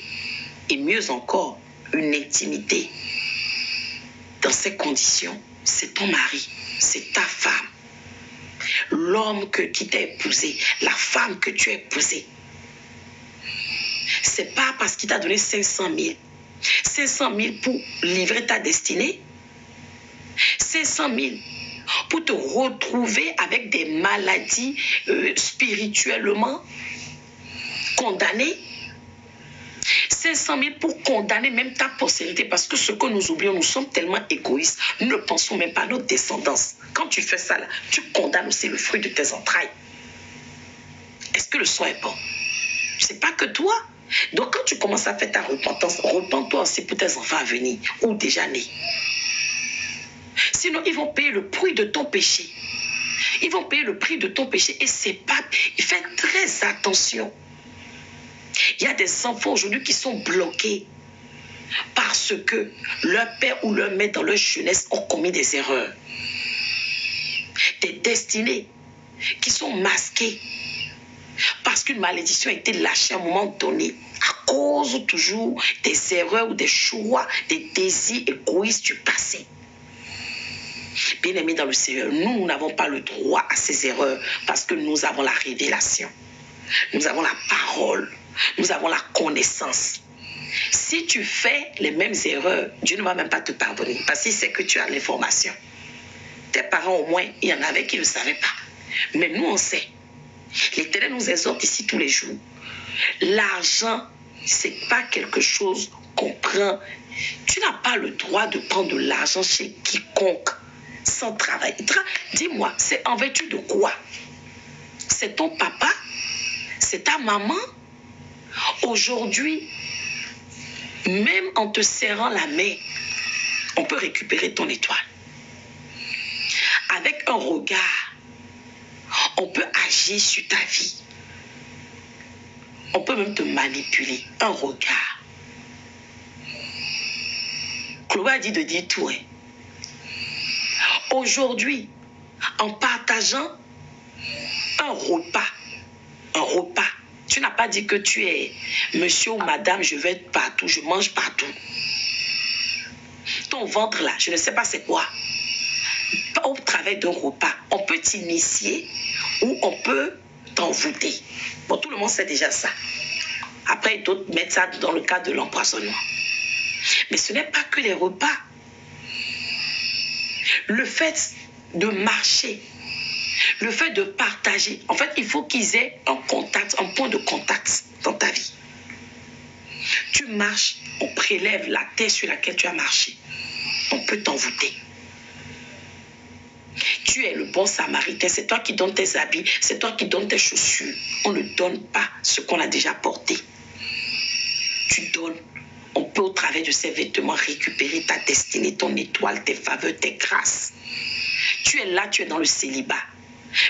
et mieux encore, une intimité dans ces conditions, c'est ton mari, c'est ta femme. L'homme qui t'a épousé, la femme que tu as épousée. C'est pas parce qu'il t'a donné 500 000. 500 000 pour livrer ta destinée. 500 000 pour te retrouver avec des maladies spirituellement condamnées. 500 000 pour condamner même ta postérité, parce que ce que nous oublions, nous sommes tellement égoïstes, nous ne pensons même pas à notre descendance. Quand tu fais ça, là, tu condamnes aussi le fruit de tes entrailles. Est-ce que le son est bon? C'est pas que toi. Donc quand tu commences à faire ta repentance, repens-toi aussi pour tes enfants à venir ou déjà nés. Sinon, ils vont payer le prix de ton péché. Ils vont payer le prix de ton péché et c'est pas... Fais très attention. Il y a des enfants aujourd'hui qui sont bloqués parce que leur père ou leur mère dans leur jeunesse ont commis des erreurs. Des destinées qui sont masquées parce qu'une malédiction a été lâchée à un moment donné à cause toujours des erreurs ou des choix, des désirs égoïstes du passé. Bien-aimés dans le Seigneur, nous n'avons pas le droit à ces erreurs parce que nous avons la révélation. Nous avons la parole. Nous avons la connaissance. Si tu fais les mêmes erreurs, Dieu ne va même pas te pardonner parce qu'il sait que tu as l'information. Tes parents au moins, il y en avait qui ne le savaient pas. Mais nous, on sait. L'Éternel nous exhorte ici tous les jours. L'argent, ce n'est pas quelque chose qu'on prend. Tu n'as pas le droit de prendre de l'argent chez quiconque sans travail. Dis-moi, c'est en vertu de quoi? C'est ton papa? C'est ta maman? Aujourd'hui, même en te serrant la main, on peut récupérer ton étoile. Avec un regard, on peut agir sur ta vie. On peut même te manipuler. Un regard. Chloé a dit de dire tout. Hein. Aujourd'hui, en partageant un repas, tu n'as pas dit que tu es monsieur ou madame, je vais partout, je mange partout. Ton ventre là, je ne sais pas c'est quoi. Au travers d'un repas, on peut t'initier ou on peut t'envoûter. Bon, tout le monde sait déjà ça. Après, d'autres mettent ça dans le cadre de l'empoisonnement. Mais ce n'est pas que les repas. Le fait de marcher, le fait de partager, en fait, il faut qu'ils aient un contact, un point de contact dans ta vie. Tu marches, on prélève la terre sur laquelle tu as marché. On peut t'envoûter. Tu es le bon samaritain, c'est toi qui donnes tes habits, c'est toi qui donnes tes chaussures. On ne donne pas ce qu'on a déjà porté. Tu donnes. On peut au travers de ces vêtements récupérer ta destinée, ton étoile, tes faveurs, tes grâces. Tu es là, tu es dans le célibat.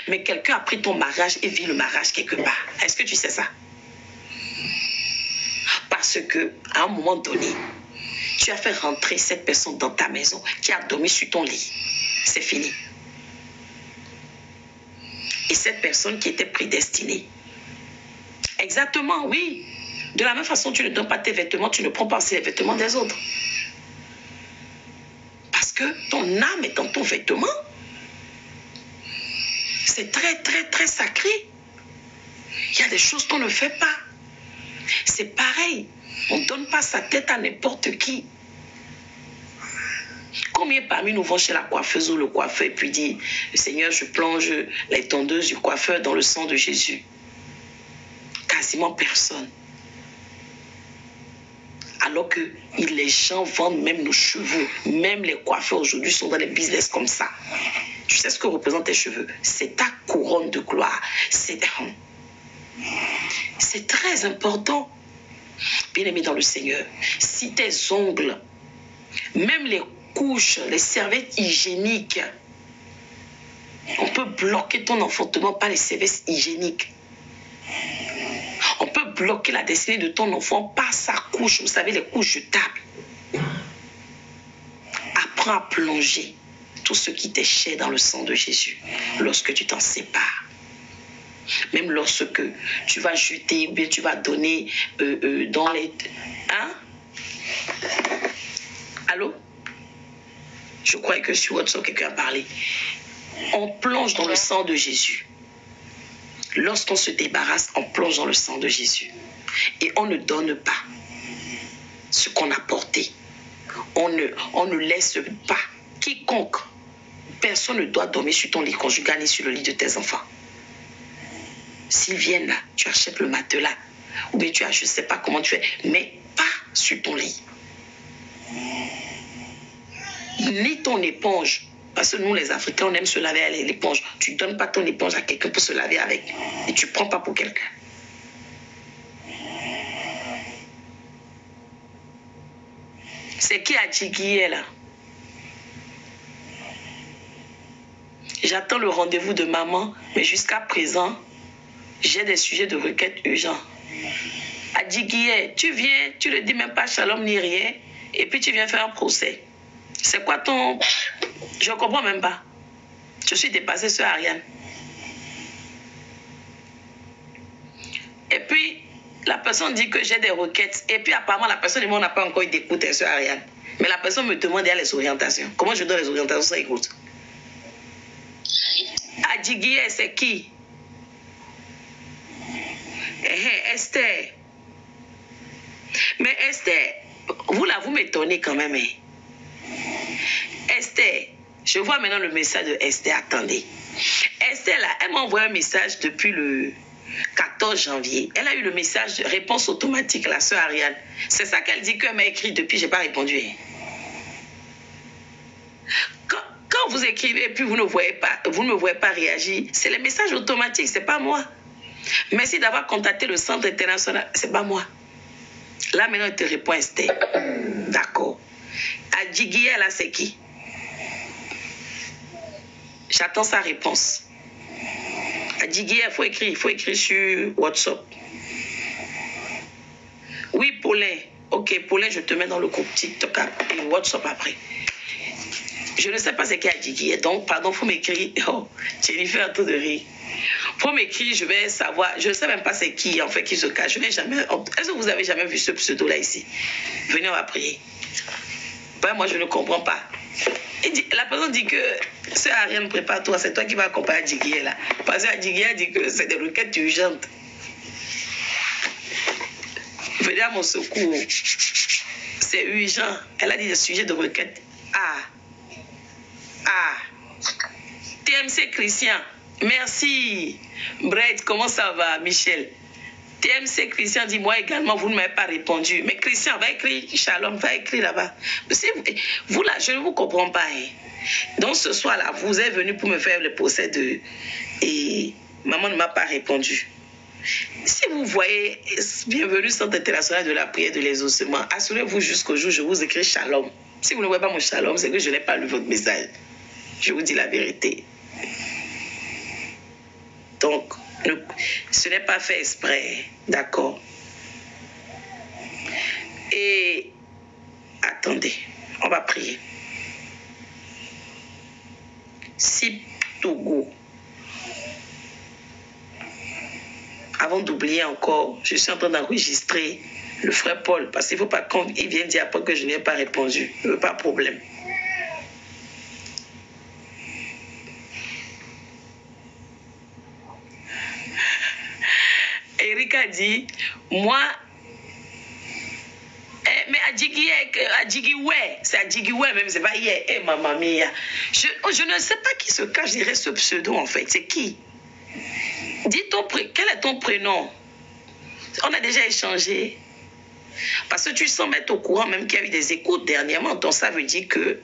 Mais quelqu'un a pris ton mariage et vit le mariage quelque part. Est-ce que tu sais ça? Parce que à un moment donné, tu as fait rentrer cette personne dans ta maison qui a dormi sur ton lit. C'est fini. Et cette personne qui était prédestinée. Exactement, oui. De la même façon, tu ne donnes pas tes vêtements, tu ne prends pas aussi les vêtements des autres. Parce que ton âme est dans ton vêtement. C'est très, très, très sacré. Il y a des choses qu'on ne fait pas. C'est pareil. On ne donne pas sa tête à n'importe qui. Combien parmi nous vont chez la coiffeuse ou le coiffeur et puis disent, Seigneur, je plonge les tondeuses du coiffeur dans le sang de Jésus? Quasiment personne. Alors que les gens vendent même nos cheveux. Même les coiffeurs aujourd'hui sont dans les business comme ça. Tu sais ce que représentent tes cheveux? C'est ta couronne de gloire. C'est très important. Bien-aimé dans le Seigneur, si tes ongles, même les couches, les serviettes hygiéniques, on peut bloquer ton enfantement par les serviettes hygiéniques. On peut bloquer la destinée de ton enfant par sa couche, vous savez, les couches jetables. Apprends à plonger tout ce qui t'est cher dans le sang de Jésus lorsque tu t'en sépares. Même lorsque tu vas jeter ou bien tu vas donner dans les... Hein? Allô? Je crois que sur WhatsApp, quelqu'un a parlé. On plonge dans le sang de Jésus. Lorsqu'on se débarrasse, on plonge dans le sang de Jésus. Et on ne donne pas ce qu'on a porté. On ne laisse pas quiconque. Personne ne doit dormir sur ton lit conjugal ni sur le lit de tes enfants. S'ils viennent là, tu achètes le matelas. Ou bien tu as, je ne sais pas comment tu fais, mais pas sur ton lit. Ni ton éponge. Parce que nous, les Africains, on aime se laver avec l'éponge. Tu ne donnes pas ton éponge à quelqu'un pour se laver avec. Et tu ne prends pas pour quelqu'un. C'est qui a dit qui est là? J'attends le rendez-vous de maman, mais jusqu'à présent, j'ai des sujets de requête urgents. Adjiguier, tu viens, tu ne dis même pas shalom ni rien, et puis tu viens faire un procès. C'est quoi ton... Je ne comprends même pas. Je suis dépassée sur Ariane. Et puis, la personne dit que j'ai des requêtes, et puis apparemment, la personne et moi, on n'a pas encore eu d'écoute sur Ariane. Mais la personne me demande les orientations. Comment je donne les orientations sans écoute? Adjiguier, c'est qui? Esther. Mais Esther, vous là, vous m'étonnez quand même. Hein? Esther, je vois maintenant le message de Esther. Attendez. Esther, là, elle m'a envoyé un message depuis le 14 janvier. Elle a eu le message de réponse automatique, la sœur Ariane. C'est ça qu'elle dit qu'elle m'a écrit depuis, je n'ai pas répondu. Hein? Quand vous écrivez et puis vous ne me voyez pas réagir, c'est les messages automatiques, ce n'est pas moi. Merci d'avoir contacté le centre international, ce n'est pas moi. Là, maintenant, il te répond Esther. D'accord. Adjiguier, là, c'est qui? J'attends sa réponse. Adjiguier, il faut écrire sur WhatsApp. Oui, Paulin. Ok, Paulin, je te mets dans le groupe TikTok et WhatsApp après. Je ne sais pas ce qu'est Adjiguier. Donc, pardon, il faut m'écrire. Oh, Jennifer, un tour de rire. Pour m'écrire, je vais savoir. Je ne sais même pas c'est qui, en fait, qui se cache. Je n'ai jamais... Est-ce que vous avez jamais vu ce pseudo-là ici? Venez, on va prier. Ben, moi, je ne comprends pas. La personne dit que c'est Ariane, prépare-toi, c'est toi qui vas accompagner Adjiguier là. Parce que Adjiguier dit que c'est des requêtes urgentes. Venez à mon secours. C'est urgent. Elle a dit des sujets de requête. TMC Christian. Merci. Brett, comment ça va, Michel? TMC Christian dit, moi également, vous ne m'avez pas répondu. Mais Christian, va écrire Shalom, va écrire là-bas. Vous là, je ne vous comprends pas. Hein. Donc ce soir-là, vous êtes venu pour me faire le procès de... Et maman ne m'a pas répondu. Si vous voyez, bienvenue Centre international de la prière de l'exaucement, assurez-vous jusqu'au jour où je vous écris Shalom. Si vous ne voyez pas mon Shalom, c'est que je n'ai pas lu votre message. Je vous dis la vérité. Donc, ce n'est pas fait exprès, d'accord? Et attendez, on va prier. Si Togo, avant d'oublier encore, je suis en train d'enregistrer le frère Paul, parce qu'il ne faut pas qu'il vienne dire après que je n'ai pas répondu. Pas de problème. Eric a dit, moi, mais Adjiguier, c'est Adjiguier même, c'est pas hier. Maman mia. Je ne sais pas qui se cache derrière ce pseudo en fait. C'est qui? Dis quel est ton prénom? On a déjà échangé. Parce que tu sens mettre au courant même qu'il y a eu des écoutes dernièrement. Donc ça veut dire que...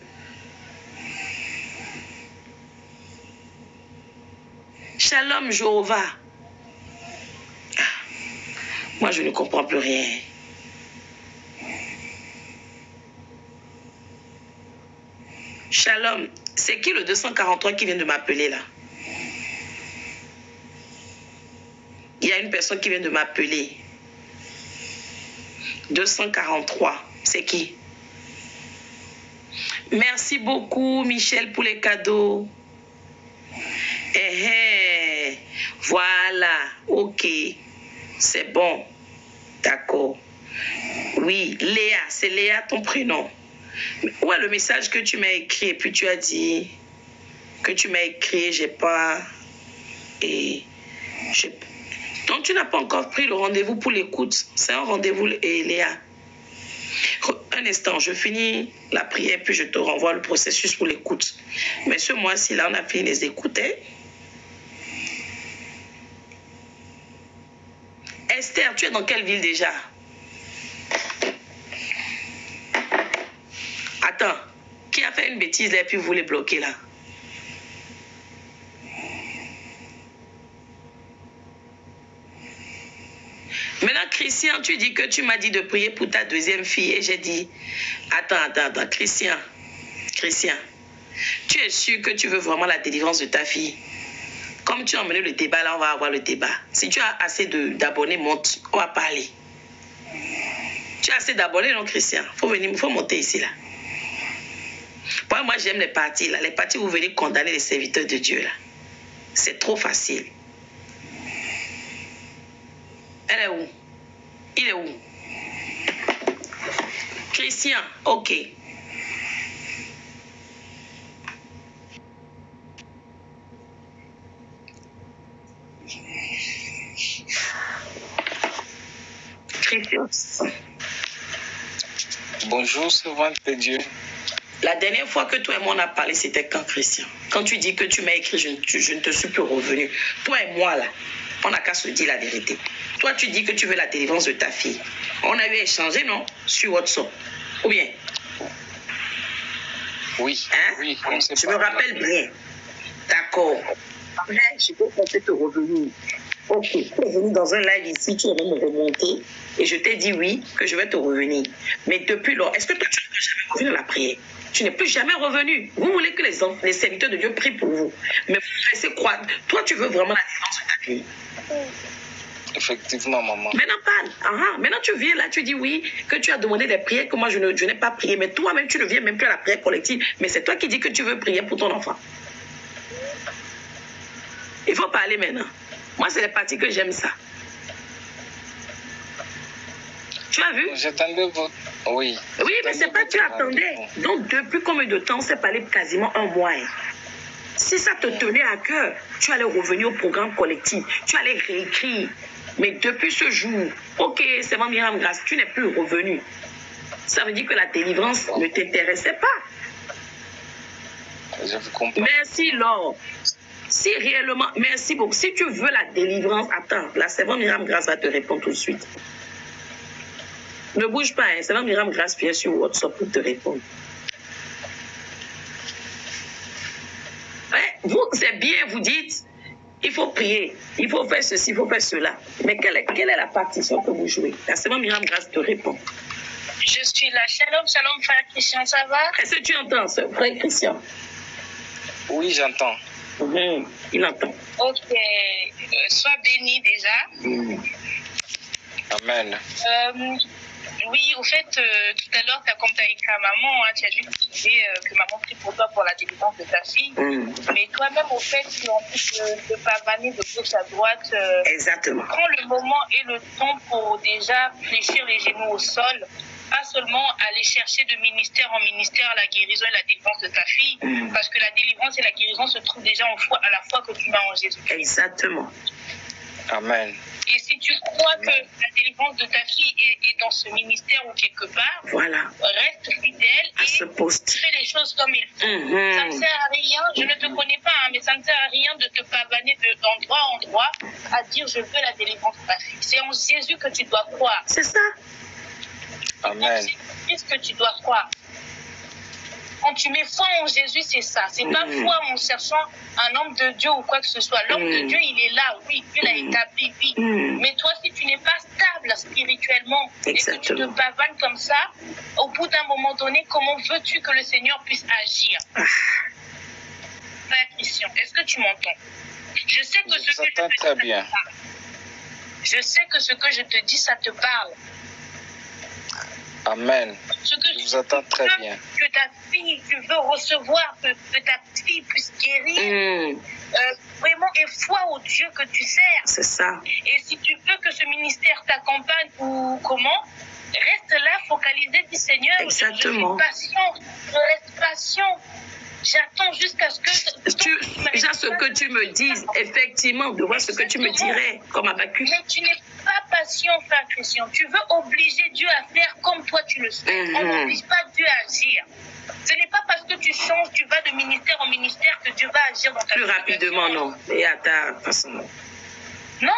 Shalom Jéhovah. Moi, je ne comprends plus rien. Shalom. C'est qui le 243 qui vient de m'appeler là? Il y a une personne qui vient de m'appeler. 243. C'est qui? Merci beaucoup, Michel, pour les cadeaux. Voilà. Ok. C'est bon. D'accord. Oui, Léa. C'est Léa ton prénom. Où est le message que tu m'as écrit et puis tu as dit que tu m'as écrit, j'ai pas... Donc tu n'as pas encore pris le rendez-vous pour l'écoute. C'est un rendez-vous, Léa. Un instant, je finis la prière puis je te renvoie le processus pour l'écoute. Mais ce mois-ci, là, on a fini les écouter. Esther, tu es dans quelle ville déjà? Attends, qui a fait une bêtise là et puis vous les bloquez là? Maintenant, Christian, tu dis que tu m'as dit de prier pour ta deuxième fille et j'ai dit, attends, Christian, tu es sûr que tu veux vraiment la délivrance de ta fille? Comme tu as emmené le débat, là, on va avoir le débat. Si tu as assez d'abonnés, monte, on va parler. Tu as assez d'abonnés, non, Christian? Il faut monter ici, là. Moi, j'aime les partis, là. Les partis où vous venez condamner les serviteurs de Dieu, là. C'est trop facile. Elle est où? Il est où? Christian, ok. Christian. Bonjour, servante de Dieu. La dernière fois que toi et moi on a parlé, c'était quand, Christian? Quand tu dis que tu m'as écrit, je ne te suis plus revenu. Toi et moi, là, on n'a qu'à se dire la vérité. Toi, tu dis que tu veux la délivrance de ta fille. On a eu échangé, non? Sur WhatsApp. Ou bien? Oui. Hein? Oui, je me rappelle bien. D'accord. Après, je peux compter te revenir. Ok, tu es venu dans un live ici, tu es venu me remonter et je t'ai dit oui, que je vais te revenir. Mais depuis lors, est-ce que toi, tu n'es plus jamais revenu à la prière? Tu n'es plus jamais revenu. Vous voulez que les serviteurs de Dieu prient pour vous. Mais vous laissez croire. Toi, tu veux vraiment la délivrance de ta fille. Effectivement, maman. Maintenant, parle. Maintenant, tu viens là, tu dis oui, que tu as demandé des prières, que moi, je n'ai pas prié. Mais toi-même, tu ne viens même plus à la prière collective. Mais c'est toi qui dis que tu veux prier pour ton enfant. Il faut parler maintenant. Moi, c'est les parties que j'aime ça. Tu as vu? J'attendais votre... Oui. Oui, mais c'est pas que tu attendais. Donc, depuis combien de temps, on s'est parlé quasiment un mois. Si ça te tenait à cœur, tu allais revenir au programme collectif. Tu allais réécrire. Mais depuis ce jour, ok, c'est bon, Myriam Grace, tu n'es plus revenu. Ça veut dire que la délivrance ne t'intéressait pas. Je vous comprends. Merci, Laure. Si réellement, merci beaucoup. Si tu veux la délivrance, attends, la servante Myriam Grace va te répondre tout de suite. Ne bouge pas, hein. Servante Myriam Grace vient sur WhatsApp pour te répondre. Ouais, vous, c'est bien, vous dites, il faut prier, il faut faire ceci, il faut faire cela. Mais quelle est la partition que vous jouez? La servante Myriam Grace te répond. Je suis là. Shalom, shalom, frère Christian, ça va? Est-ce que tu entends, frère Christian? Oui, j'entends. Il entend. Ok. Sois béni déjà. Amen. Oui, au fait, tout à l'heure, comme tu as écrit à maman, tu as juste dit que maman prie pour toi pour la délivrance de ta fille. Mais toi-même, au fait, tu as envie de pavaner de gauche à droite. Exactement. Prends le moment et le temps pour déjà fléchir les genoux au sol. Pas seulement aller chercher de ministère en ministère la guérison et la délivrance de ta fille. Parce que la délivrance et la guérison se trouvent déjà à la fois que tu as en Jésus. Exactement. Amen. Et si tu crois que la délivrance de ta fille est dans ce ministère ou quelque part, voilà, reste fidèle à ce poste. Fais les choses comme il faut. Ça ne sert à rien, je ne te connais pas, mais ça ne sert à rien de te pavaner d'endroit en endroit à dire je veux la délivrance de ta fille. C'est en Jésus que tu dois croire. C'est ça. Amen. C'est ce que tu dois croire. En quand tu mets foi en Jésus, c'est ça. C'est pas foi en cherchant un homme de Dieu ou quoi que ce soit. L'homme de Dieu, il est là, oui, Dieu l'a établi, oui. Mais toi, si tu n'es pas stable spirituellement et que tu te pavanes comme ça, au bout d'un moment donné, comment veux-tu que le Seigneur puisse agir? Frère Christian, est-ce que tu m'entends? Je sais que ce que je te dis, très bien. Je sais que ce que je te dis, ça te parle. Amen. Ce que Je vous entends très bien. Que ta fille, tu veux recevoir, que ta fille puisse guérir. Vraiment, et foi au Dieu que tu sers. C'est ça. Et si tu veux que ce ministère t'accompagne ou comment, reste là, focalisé, dis Seigneur, exactement. Je suis patient, je reste patient. J'attends jusqu'à ce que... Déjà, ce que tu me dises, effectivement, de voir ce que tu me dirais, comme Habakkuk. Mais tu n'es pas patient, frère Christian. Tu veux obliger Dieu à faire comme toi tu le souhaites. On n'oblige pas Dieu à agir. Ce n'est pas parce que tu changes, tu vas de ministère en ministère que Dieu va agir dans ta vie. Plus rapidement, non. Et à ta façon. Non.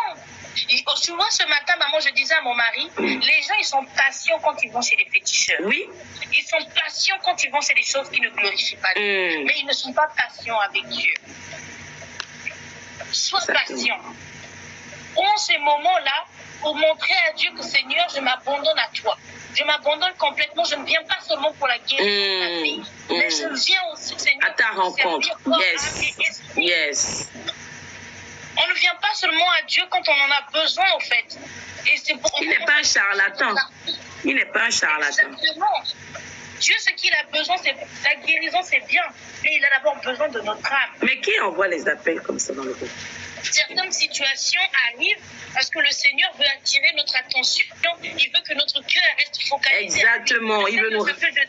Tu vois, ce matin, maman, je disais à mon mari, les gens, ils sont patients quand ils vont chez les féticheurs. Oui. Ils sont patients quand ils vont chez les choses qui ne glorifient pas Dieu. Mais ils ne sont pas patients avec Dieu. Sois patient. Prends ces moments-là pour montrer à Dieu que, Seigneur, je m'abandonne à toi. Je m'abandonne complètement. Je ne viens pas seulement pour la guérison de ma vie, mais je viens aussi, Seigneur, à ta rencontre. Yes. On ne vient pas seulement à Dieu quand on en a besoin, en fait. Et c'est pour... Il n'est pas un charlatan. Il n'est pas un charlatan. Exactement. Dieu, ce qu'il a besoin, c'est la guérison, c'est bien. Mais il a d'abord besoin de notre âme. Mais qui envoie les appels comme ça dans le groupe? Certaines situations arrivent parce que le Seigneur veut attirer notre attention. Il veut que notre cœur reste focalisé. Exactement. Il veut nous...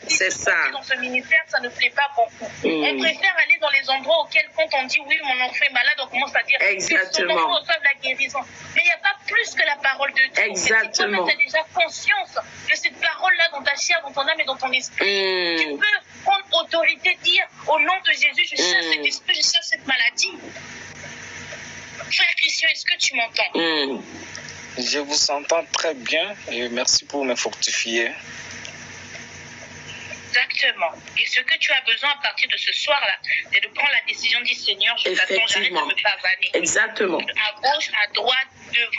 C'est ça. Dans ce ministère, ça ne plaît pas beaucoup. On préfère aller dans les endroits auxquels, quand on dit oui, mon enfant est malade, on commence à dire exactement. Son enfant reçoit la guérison. Mais il n'y a pas plus que la parole de Dieu. Exactement. Tu as déjà conscience de cette parole-là dans ta chair, dans ton âme et dans ton esprit. Tu peux prendre autorité, dire au nom de Jésus, je chasse cet esprit, je chasse cette maladie. Frère Christian, est-ce que tu m'entends? Je vous entends très bien et merci pour me fortifier. Exactement. Et ce que tu as besoin à partir de ce soir-là, c'est de prendre la décision de dire Seigneur, je t'attends, j'arrête de me pavaner. Exactement. À gauche, à droite,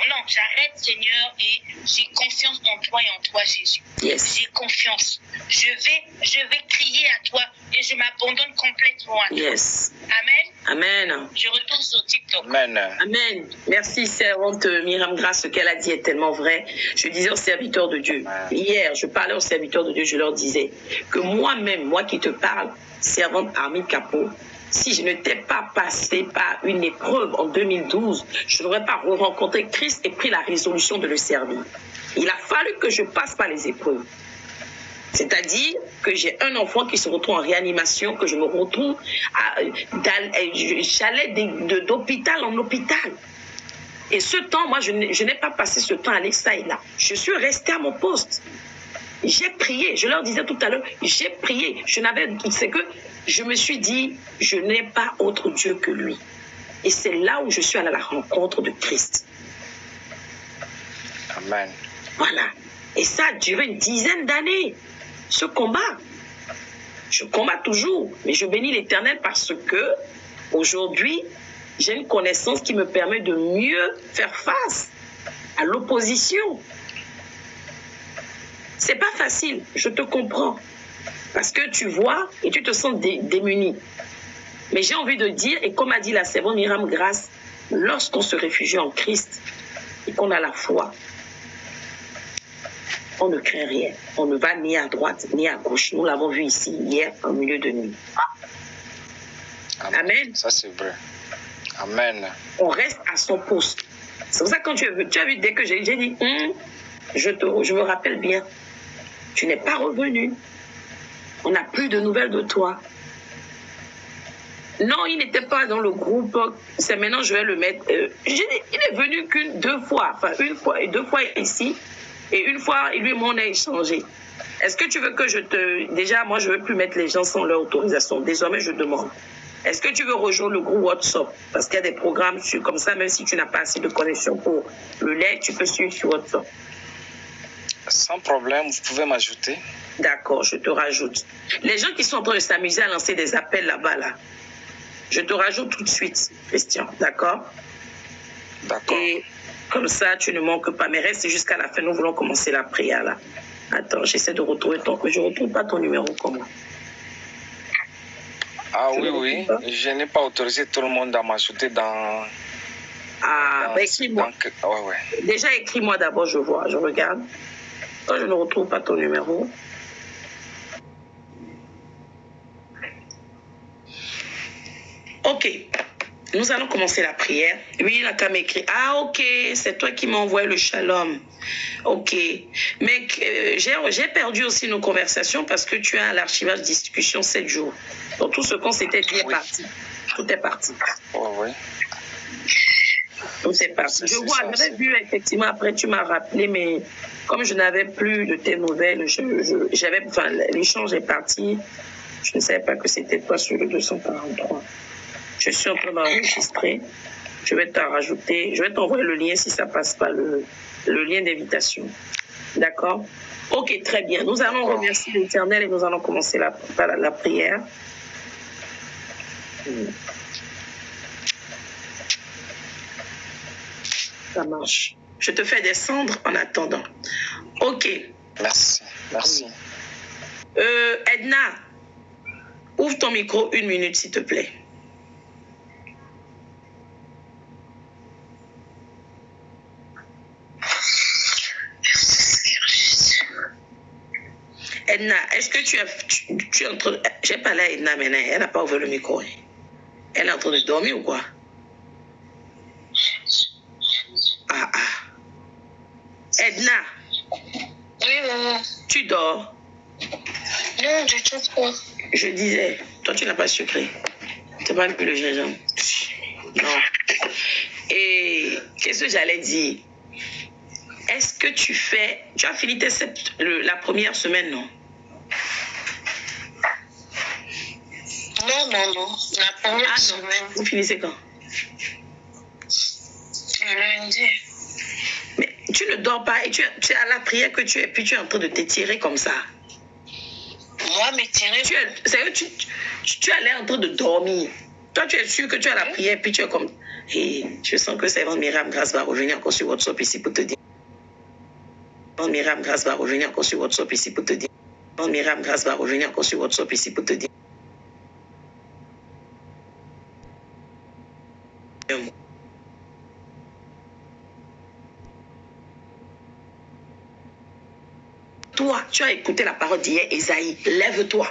non, j'arrête Seigneur et j'ai confiance en toi et en toi Jésus. Yes. J'ai confiance. Je vais crier à toi et je m'abandonne complètement à toi. Yes. Amen. Amen. Je retourne sur TikTok. Amen. Amen. Merci, servante Myriam Grace. Ce qu'elle a dit est tellement vrai. Je disais aux serviteurs de Dieu, hier, je parlais aux serviteurs de Dieu, je leur disais que moi-même, moi qui te parle, servante Armide Capot, si je n'étais pas passée par une épreuve en 2012, je n'aurais pas rencontré Christ et pris la résolution de le servir. Il a fallu que je passe par les épreuves. C'est-à-dire que j'ai un enfant qui se retrouve en réanimation, que je me retrouve j'allais d'hôpital en hôpital. Et ce temps, moi, je n'ai pas passé ce temps à ça et là. Je suis restée à mon poste. J'ai prié, je leur disais tout à l'heure, j'ai prié. C'est que je me suis dit, je n'ai pas autre Dieu que lui. Et c'est là où je suis allée à la rencontre de Christ. Amen. Voilà. Et ça a duré une dizaine d'années, ce combat. Je combats toujours, mais je bénis l'Éternel parce que aujourd'hui, j'ai une connaissance qui me permet de mieux faire face à l'opposition. C'est pas facile, je te comprends. Parce que tu vois et tu te sens démuni. Mais j'ai envie de dire, et comme a dit la servante Myriam Grace, lorsqu'on se réfugie en Christ et qu'on a la foi, on ne craint rien. On ne va ni à droite ni à gauche. Nous l'avons vu ici hier en milieu de nuit. Amen. Amen. Ça c'est vrai. Amen. On reste à son poste. C'est pour ça que quand tu as vu, dès que j'ai dit, je me rappelle bien, tu n'es pas revenu. On n'a plus de nouvelles de toi. Non, il n'était pas dans le groupe. C'est maintenant je vais le mettre. Il est venu deux fois. Enfin, une fois et 2 fois ici. Et une fois, lui et moi, on a échangé. Est-ce que tu veux que je te... Déjà, moi, je ne veux plus mettre les gens sans leur autorisation. Désormais, je demande. Est-ce que tu veux rejoindre le groupe WhatsApp? Parce qu'il y a des programmes comme ça, même si tu n'as pas assez de connexion pour le lait, tu peux suivre sur WhatsApp. Sans problème, vous pouvez m'ajouter. D'accord, je te rajoute. Les gens qui sont en train de s'amuser à lancer des appels là-bas, là, je te rajoute tout de suite, Christian, d'accord? D'accord. Et comme ça, tu ne manques pas. Mais reste jusqu'à la fin, nous voulons commencer la prière, là. Attends, j'essaie de retrouver ton... Je ne retrouve pas ton numéro, comment? Ah oui, je n'ai pas autorisé tout le monde à m'ajouter dans... Ah, ben écris-moi. Ouais. Déjà, écris-moi d'abord, je vois, je regarde. Quand je ne retrouve pas ton numéro. Ok, nous allons commencer la prière. Oui, il a qu'à m'écrire. Ah, ok, c'est toi qui m'as envoyé le shalom. Ok, mais j'ai perdu aussi nos conversations parce que tu as l'archivage de discussion 7 jours. Donc tout ce qu'on s'était dit est parti. Tout est parti. Oui. Tout est parti. Je vois, j'avais vu effectivement, après tu m'as rappelé, mais comme je n'avais plus de tes nouvelles, l'échange est parti. Je ne savais pas que c'était toi sur le 243. Je suis en train d'enregistrer. Je vais t'en rajouter. Je vais t'envoyer le lien si ça ne passe pas, le lien d'invitation. D'accord? Ok, très bien. Nous allons remercier l'Éternel et nous allons commencer la prière. Ça marche. Je te fais descendre en attendant. Ok. Merci. Edna, ouvre ton micro 1 minute, s'il te plaît. Edna, est-ce que tu es en train... J'ai parlé à Edna maintenant, elle n'a pas ouvert le micro. Elle est en train de dormir ou quoi? Ah. Edna. Oui, maman. Tu dors? Non, du tout pas. Je disais, toi tu n'as pas sucré. Tu n'as pas mis le gingembre. Non. Et qu'est-ce que j'allais dire? Est-ce que tu as fini la première semaine, non? Non. La première semaine. Vous finissez quand? Lundi. Mais tu ne dors pas et tu es à la prière puis tu es en train de t'étirer comme ça. Moi, m'étirer. Tu as l'air en train de dormir. Toi, tu es sûr que tu es à la prière puis tu es comme... Et je sens que Servante Myriam Grace va revenir encore sur WhatsApp ici pour te dire. Myriam Grace va revenir encore sur WhatsApp ici pour te dire. Myriam Grace va revenir encore sur WhatsApp ici pour te dire. Toi, tu as écouté la parole d'hier, Esaïe. Lève-toi.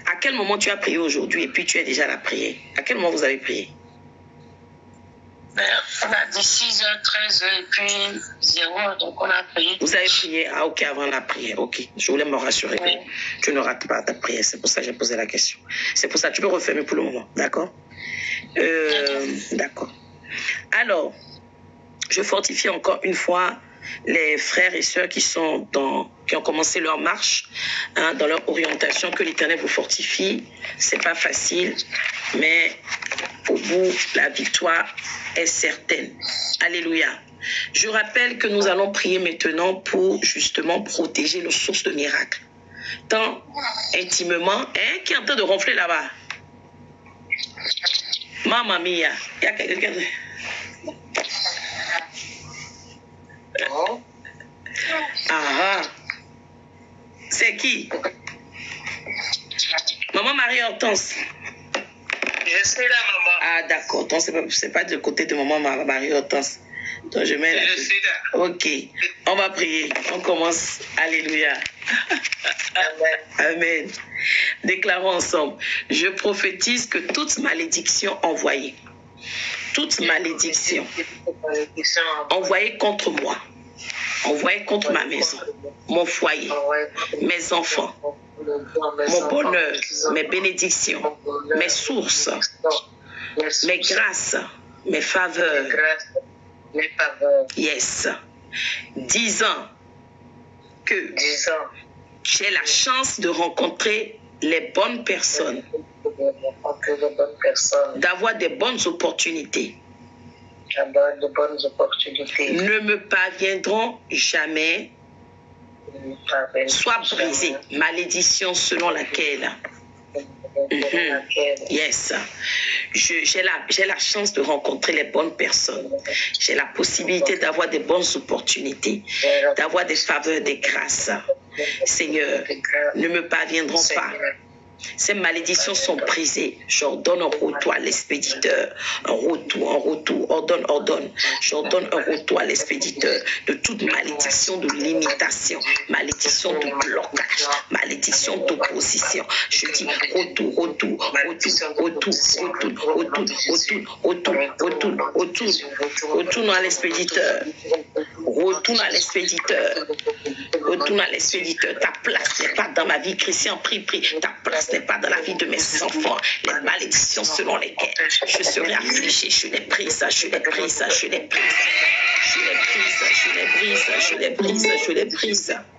À quel moment tu as prié aujourd'hui et puis tu es déjà à la prière? À quel moment vous avez prié? On a dit 6h, 13h et puis 0h, donc on a prié. Vous avez prié, ah ok, avant la prière, ok. Je voulais me rassurer que tu ne rates pas ta prière, c'est pour ça que j'ai posé la question. C'est pour ça que tu peux refermer pour le moment, d'accord? D'accord. Alors, je fortifie encore une fois les frères et sœurs qui ont commencé leur marche, dans leur orientation, que l'Éternel vous fortifie. C'est pas facile, mais au bout, la victoire est certaine. Alléluia. Je rappelle que nous allons prier maintenant pour justement protéger nos sources de miracles. Tant intimement, qui est en train de ronfler là-bas? Mamma mia, il y a quelqu'un... Ah, c'est qui? Maman Marie-Hortense. Je suis là, maman. Ah, d'accord. Donc, c'est pas du côté de maman Marie-Hortense. Donc, je mets Je suis là. Ok. On va prier. On commence. Alléluia. Amen. Amen. Déclarons ensemble. Je prophétise que toute malédiction envoyée, envoyée contre moi, envoyée contre ma maison, mon foyer, mes enfants, mon bonheur, mes bénédictions, mes sources, mes grâces, mes faveurs. Yes. 10 ans que j'ai la chance de rencontrer les bonnes personnes, d'avoir des bonnes opportunités, de bonnes opportunités ne me parviendront jamais. Sois brisée. Malédiction selon laquelle. Yes. J'ai la chance de rencontrer les bonnes personnes. J'ai la possibilité d'avoir des bonnes opportunités, d'avoir des faveurs, des grâces. Seigneur, ne me parviendront pas. Ces malédictions sont brisées. J'ordonne un retour à l'expéditeur. Un retour. Ordonne. J'ordonne un retour à l'expéditeur de toute malédiction de limitation, malédiction de blocage, malédiction d'opposition. Je dis retour à l'expéditeur. Retourne à l'expéditeur. Retourne à l'expéditeur. Ta place n'est pas dans ma vie, Christian. Prie. Ta place n'est pas dans la vie de mes enfants. Les malédictions selon lesquelles je serai affligée, je les brise.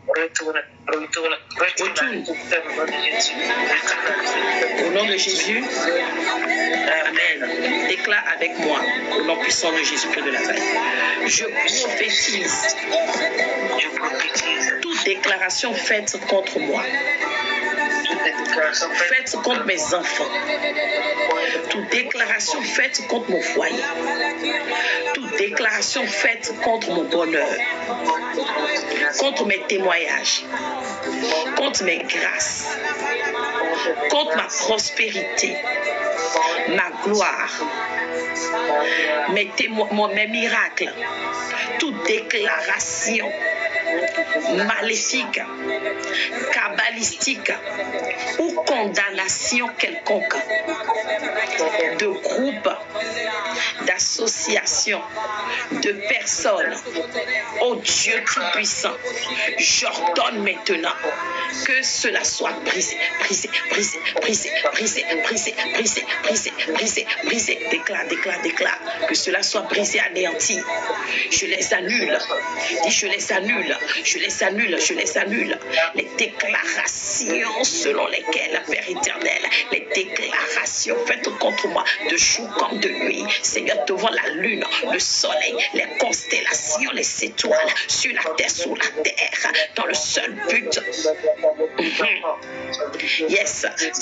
Retourne. Au nom de Jésus. Amen. Déclare avec moi, au nom puissant de Jésus-Christ de Nazareth. Je prophétise toute déclaration faite contre moi, faite contre mes enfants, toute déclaration faite contre mon foyer, toute déclaration faite contre mon bonheur, contre mes témoignages, contre mes grâces, contre ma prospérité, ma gloire, mes miracles, toute déclaration maléfique, kabbalistique ou condamnation quelconque de groupe, d'association, de personnes, ô Dieu Tout-Puissant, j'ordonne maintenant que cela soit brisé. Déclare que cela soit brisé, anéanti. Je les annule. Dis, je les annule. Les déclarations selon lesquelles, Père éternel, les déclarations faites contre moi de jour comme de nuit, Seigneur, devant la lune, le soleil, les constellations, les étoiles, sur la terre, sous la terre, dans le seul but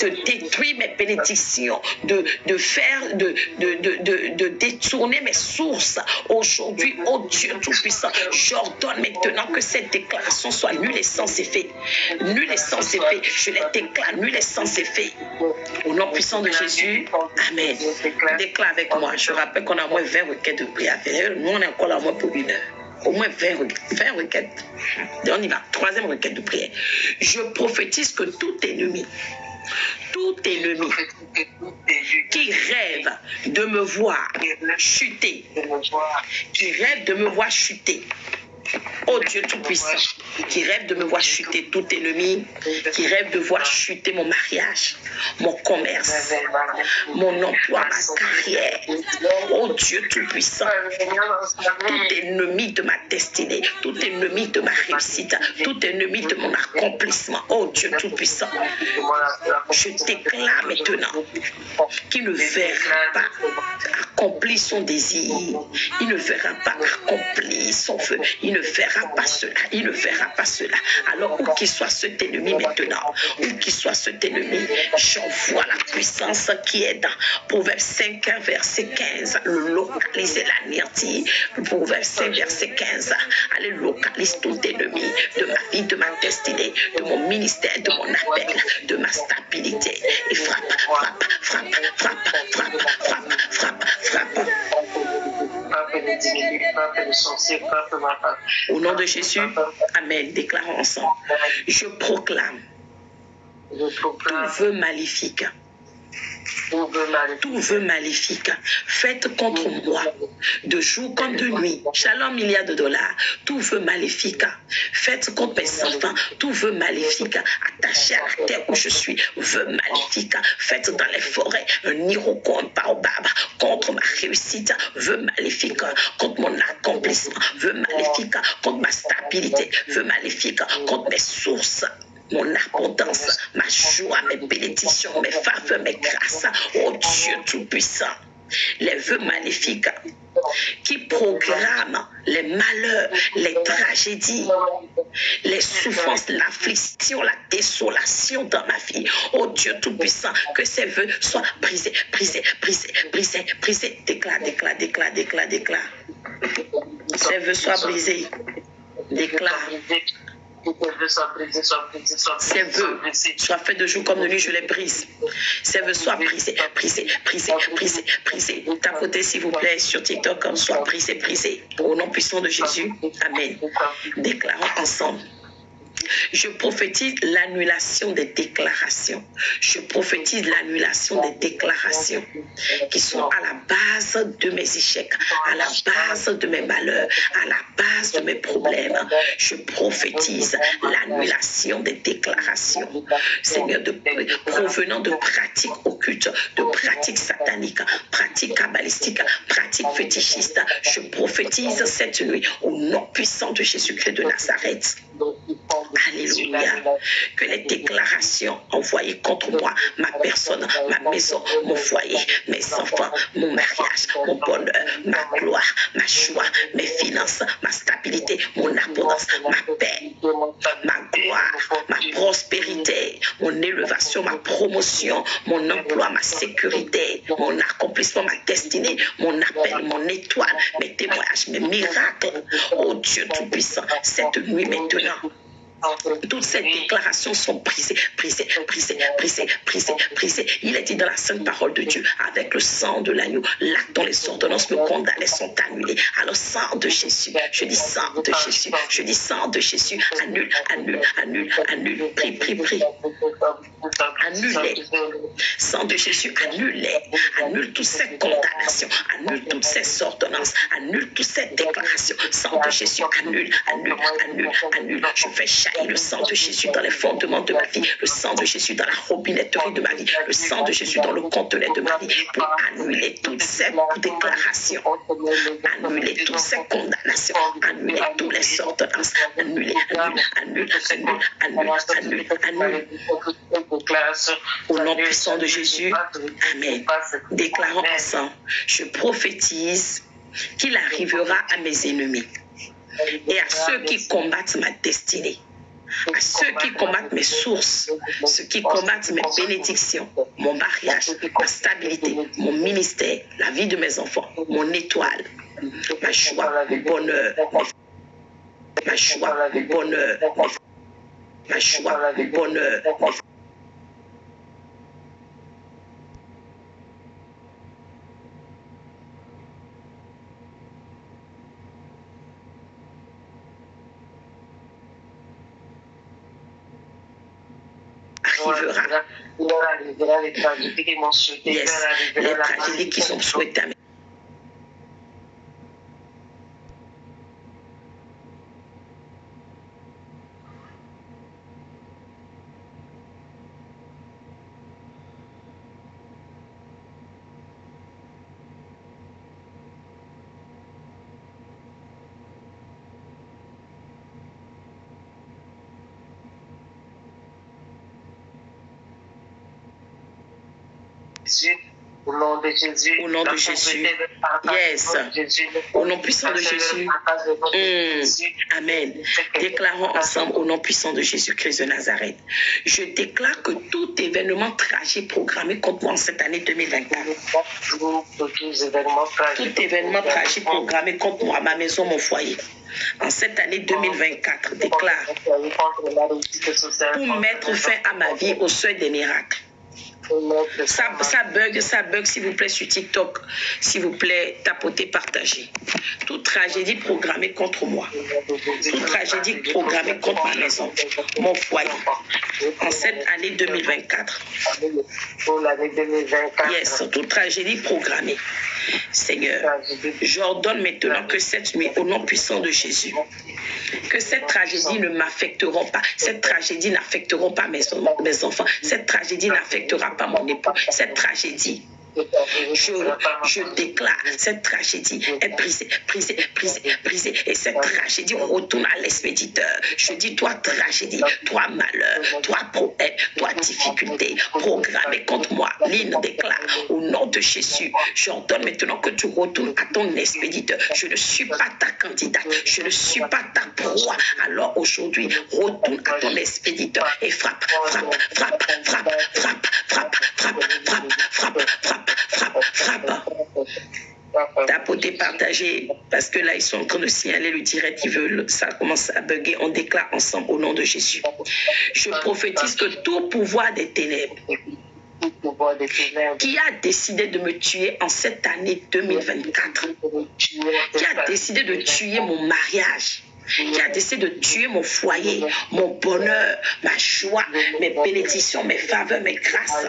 de détruire mes bénédictions, de détourner mes sources. Aujourd'hui, ô Dieu Tout-Puissant, j'ordonne maintenant que cette déclaration soit nulle et sans effet. Nulle et sans effet. Je les déclare nulle et sans effet. Au nom puissant de Jésus, Amen. Déclare avec moi. Je rappelle qu'on a au moins 20 requêtes de prière à faire. Nous, on est encore là au moins pour 1 heure. Au moins 20 requêtes. Et on y va. 3e requête de prière. Je prophétise que tout ennemi qui rêve de me voir chuter, oh Dieu Tout-Puissant, qui rêve de me voir chuter, tout ennemi, qui rêve de voir chuter mon mariage, mon commerce, mon emploi, ma carrière, oh Dieu Tout-Puissant, tout ennemi de ma destinée, tout ennemi de ma réussite, tout ennemi de mon accomplissement, oh Dieu Tout-Puissant, je déclare maintenant qu'il ne verra pas accomplir son désir, il ne verra pas accomplir son feu, il ne verra pas cela. Alors, où qu'il soit cet ennemi maintenant, j'envoie la puissance qui est dans Proverbe 5, verset 15, le localiser, l'anéantir. Proverbe 5, verset 15, allez, localise tout ennemi de ma vie, de ma destinée, de mon ministère, de mon appel, de ma stabilité. Et frappe. Au nom de Jésus, Amen. Déclarons ensemble. Je proclame tout vœu maléfique. Tout vœu maléfique fait contre moi de jour comme de nuit. Shalom, milliards de dollars. Tout vœu maléfique fait contre mes enfants. Tout vœu maléfique attaché à la terre où je suis. Vœu maléfique fait dans les forêts. Un iroquois, un baobab contre ma réussite. Vœu maléfique contre mon accomplissement. Vœu maléfique contre ma stabilité. Vœu maléfique contre mes sources, mon abondance, ma joie, mes bénédictions, mes faveurs, mes grâces. Oh Dieu Tout-Puissant. les vœux maléfiques qui programment les malheurs, les tragédies, les souffrances, l'affliction, la désolation dans ma vie. Oh Dieu Tout-Puissant, que ces vœux soient brisés, brisés, brisés, brisés, brisés. Déclare, déclare, déclare, déclare, déclare. Ces vœux soient brisés. Déclare. Ces vœux soient faits de jour comme de nuit, je les brise. Ces vœux soient brisés, brisés, brisés, brisés, brisés. Tapotez s'il vous plaît sur TikTok comme soit brisés, brisés. Au nom puissant de Jésus. Amen. Déclarons ensemble. Je prophétise l'annulation des déclarations. Je prophétise l'annulation des déclarations qui sont à la base de mes échecs, à la base de mes malheurs, à la base de mes problèmes. Je prophétise l'annulation des déclarations, Seigneur, provenant de pratiques occultes, de pratiques sataniques, pratiques kabbalistiques, pratiques fétichistes. Je prophétise cette nuit au nom puissant de Jésus-Christ de Nazareth. Alléluia. Que les déclarations envoyées contre moi, ma personne, ma maison, mon foyer, mes enfants, mon mariage, mon bonheur, ma gloire, ma joie, mes finances, ma stabilité, mon abondance, ma paix, ma gloire, ma prospérité, mon élévation, ma promotion, mon emploi, ma sécurité, mon accomplissement, ma destinée, mon appel, mon étoile, mes témoignages, mes miracles. Oh Dieu Tout-Puissant, cette nuit maintenant, toutes ces déclarations sont brisées, brisées, brisées, brisées, brisées, brisées. Il est dit dans la sainte parole de Dieu, avec le sang de l'agneau, l'acte dont les ordonnances me condamnaient sont annulées. Alors, sang de Jésus, je dis sang de Jésus, je dis sang de Jésus, annule, annule, annule, annule, prie, prie, prie. Annule-les. Sang de Jésus, annule-les. Annule toutes ces condamnations, annule toutes ces ordonnances, annule toutes ces déclarations. Sang de Jésus, annule, annule, annule, annule. Je fais jaillir le sang de Jésus dans les fondements de ma vie, le sang de Jésus dans la robinetterie de ma vie, le sang de Jésus dans le conteneur de ma vie, pour annuler toutes ces déclarations, annuler toutes ces condamnations, annuler toutes les ordonnances, annuler, annule, annule, annule, annule, annule. Au nom puissant de Jésus, Amen. Déclarons ensemble, je prophétise qu'il arrivera à mes ennemis et à ceux qui combattent ma destinée, à ceux qui combattent mes sources, ceux qui combattent mes bénédictions, mon mariage, ma stabilité, mon ministère, la vie de mes enfants, mon étoile, ma joie, mon bonheur, ma joie, mon bonheur, ma joie, mon bonheur. Arrivera. Yes, les tragédies qui sont souhaitées. Au nom de Jésus. Au nom de Jésus. Yes. Au nom puissant de Jésus. Amen. Déclarons ensemble au nom puissant de Jésus-Christ de Nazareth. Je déclare que tout événement tragique programmé contre moi en cette année 2024. Tout événement tragique programmé contre moi, ma maison, mon foyer. En cette année 2024, déclare pour mettre fin à ma vie au seuil des miracles. Ça bug, s'il vous plaît, sur TikTok. S'il vous plaît, tapotez, partagez. Toute tragédie programmée contre moi. Toute tragédie programmée contre ma maison, mon foyer. En cette année 2024. Yes, toute tragédie programmée. Seigneur, j'ordonne maintenant que cette nuit, au nom puissant de Jésus, que cette tragédie ne m'affecteront pas. Cette tragédie n'affecteront pas mes enfants. Cette tragédie n'affectera pas mon époux. Cette tragédie Je déclare, cette tragédie est brisée, brisée, brisée, brisée. Et cette tragédie retourne à l'expéditeur. Je dis, toi tragédie, toi malheur, toi problème, toi difficulté, programmée contre moi. L'île déclare, au nom de Jésus, j'ordonne maintenant que tu retournes à ton expéditeur. Je ne suis pas ta candidate, je ne suis pas ta proie. Alors aujourd'hui, retourne à ton expéditeur et frappe, frappe, frappe, frappe, frappe, frappe, frappe, frappe, frappe, frappe, frappe, frappe. Tapoter, partager, parce que là, ils sont en train de signaler le direct, ils veulent, ça commence à bugger. On déclare ensemble au nom de Jésus. Je prophétise que tout pouvoir des ténèbres qui a décidé de me tuer en cette année 2024, qui a décidé de tuer mon mariage, qui a décidé de tuer mon foyer, mon bonheur, ma joie, mes bénédictions, mes faveurs, mes grâces.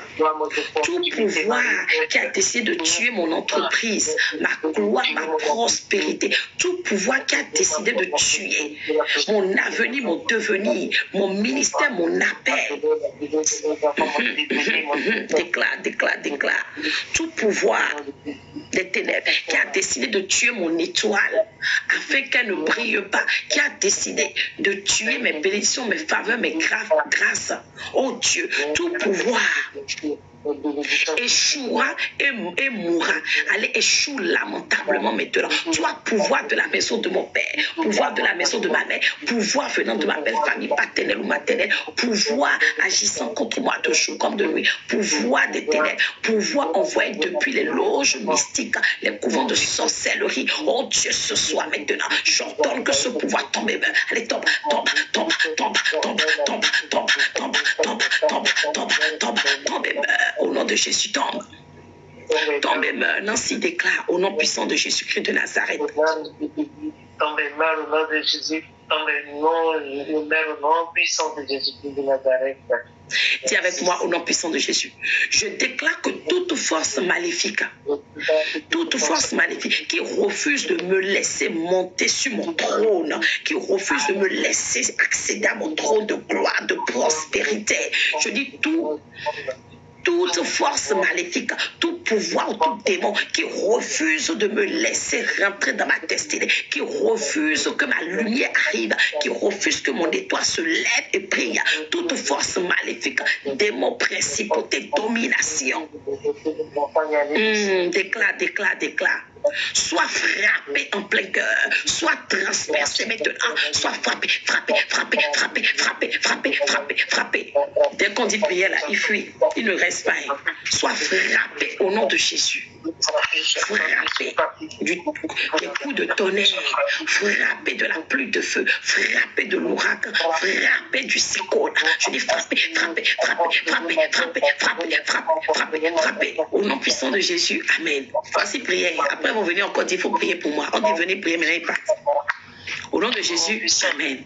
Tout pouvoir qui a décidé de tuer mon entreprise, ma gloire, ma prospérité. Tout pouvoir qui a décidé de tuer mon avenir, mon devenir, mon ministère, mon appel. Déclare, déclare, déclare. Tout pouvoir des ténèbres qui a décidé de tuer mon étoile afin qu'elle ne brille pas, qui a décidé de tuer mes bénédictions, mes faveurs, mes grâces. Oh Dieu, tout pouvoir échouera et mourra. Allez, échoue lamentablement maintenant. Toi, pouvoir de la maison de mon père, pouvoir de la maison de ma mère, pouvoir venant de ma belle famille paternelle ou maternelle, pouvoir agissant contre moi de jour comme de nuit, pouvoir des ténèbres, pouvoir envoyé depuis les loges mystiques, les couvents de sorcellerie. Oh Dieu, ce soir maintenant, j'ordonne que ce pouvoir tombe. Allez, tombe, tombe, tombe, tombe, tombe, tombe, tombe, tombe, tombe, tombe, tombe, tombe, tombe, au nom de Jésus, tombe. Tombe et meurt. Nancy déclare au nom puissant de Jésus-Christ de Nazareth. Tombe et meurt au nom de Jésus. Tombe et meurt au nom puissant de Jésus-Christ de Nazareth. Dis avec moi au nom puissant de Jésus. Je déclare que toute force maléfique qui refuse de me laisser monter sur mon trône, qui refuse de me laisser accéder à mon trône de gloire, de prospérité, je dis toute force maléfique, tout pouvoir, tout démon qui refuse de me laisser rentrer dans ma destinée, qui refuse que ma lumière arrive, qui refuse que mon étoile se lève et brille, toute force maléfique, démon, principauté, domination. Déclare, déclare, déclare. Soit frappé en plein cœur, soit transpercé maintenant, soit frappé, frappé, frappé, frappé, frappé, frappé, frappé, frappé. Dès qu'on dit prière là, il fuit, il ne reste pas. Soit frappé au nom de Jésus. Frappé des coups de tonnerre, frappé de la pluie de feu, frappé de l'ouragan, frappé du cyclone. Je dis frappé, frappé, frappé, frappé, frappé, frappé, frappé, frappé, frappé. Au nom puissant de Jésus, amen. Voici prière. Après, on va venir encore dire, il faut prier pour moi. On dit, venez prier, maintenant il part. Au nom de Jésus, amen.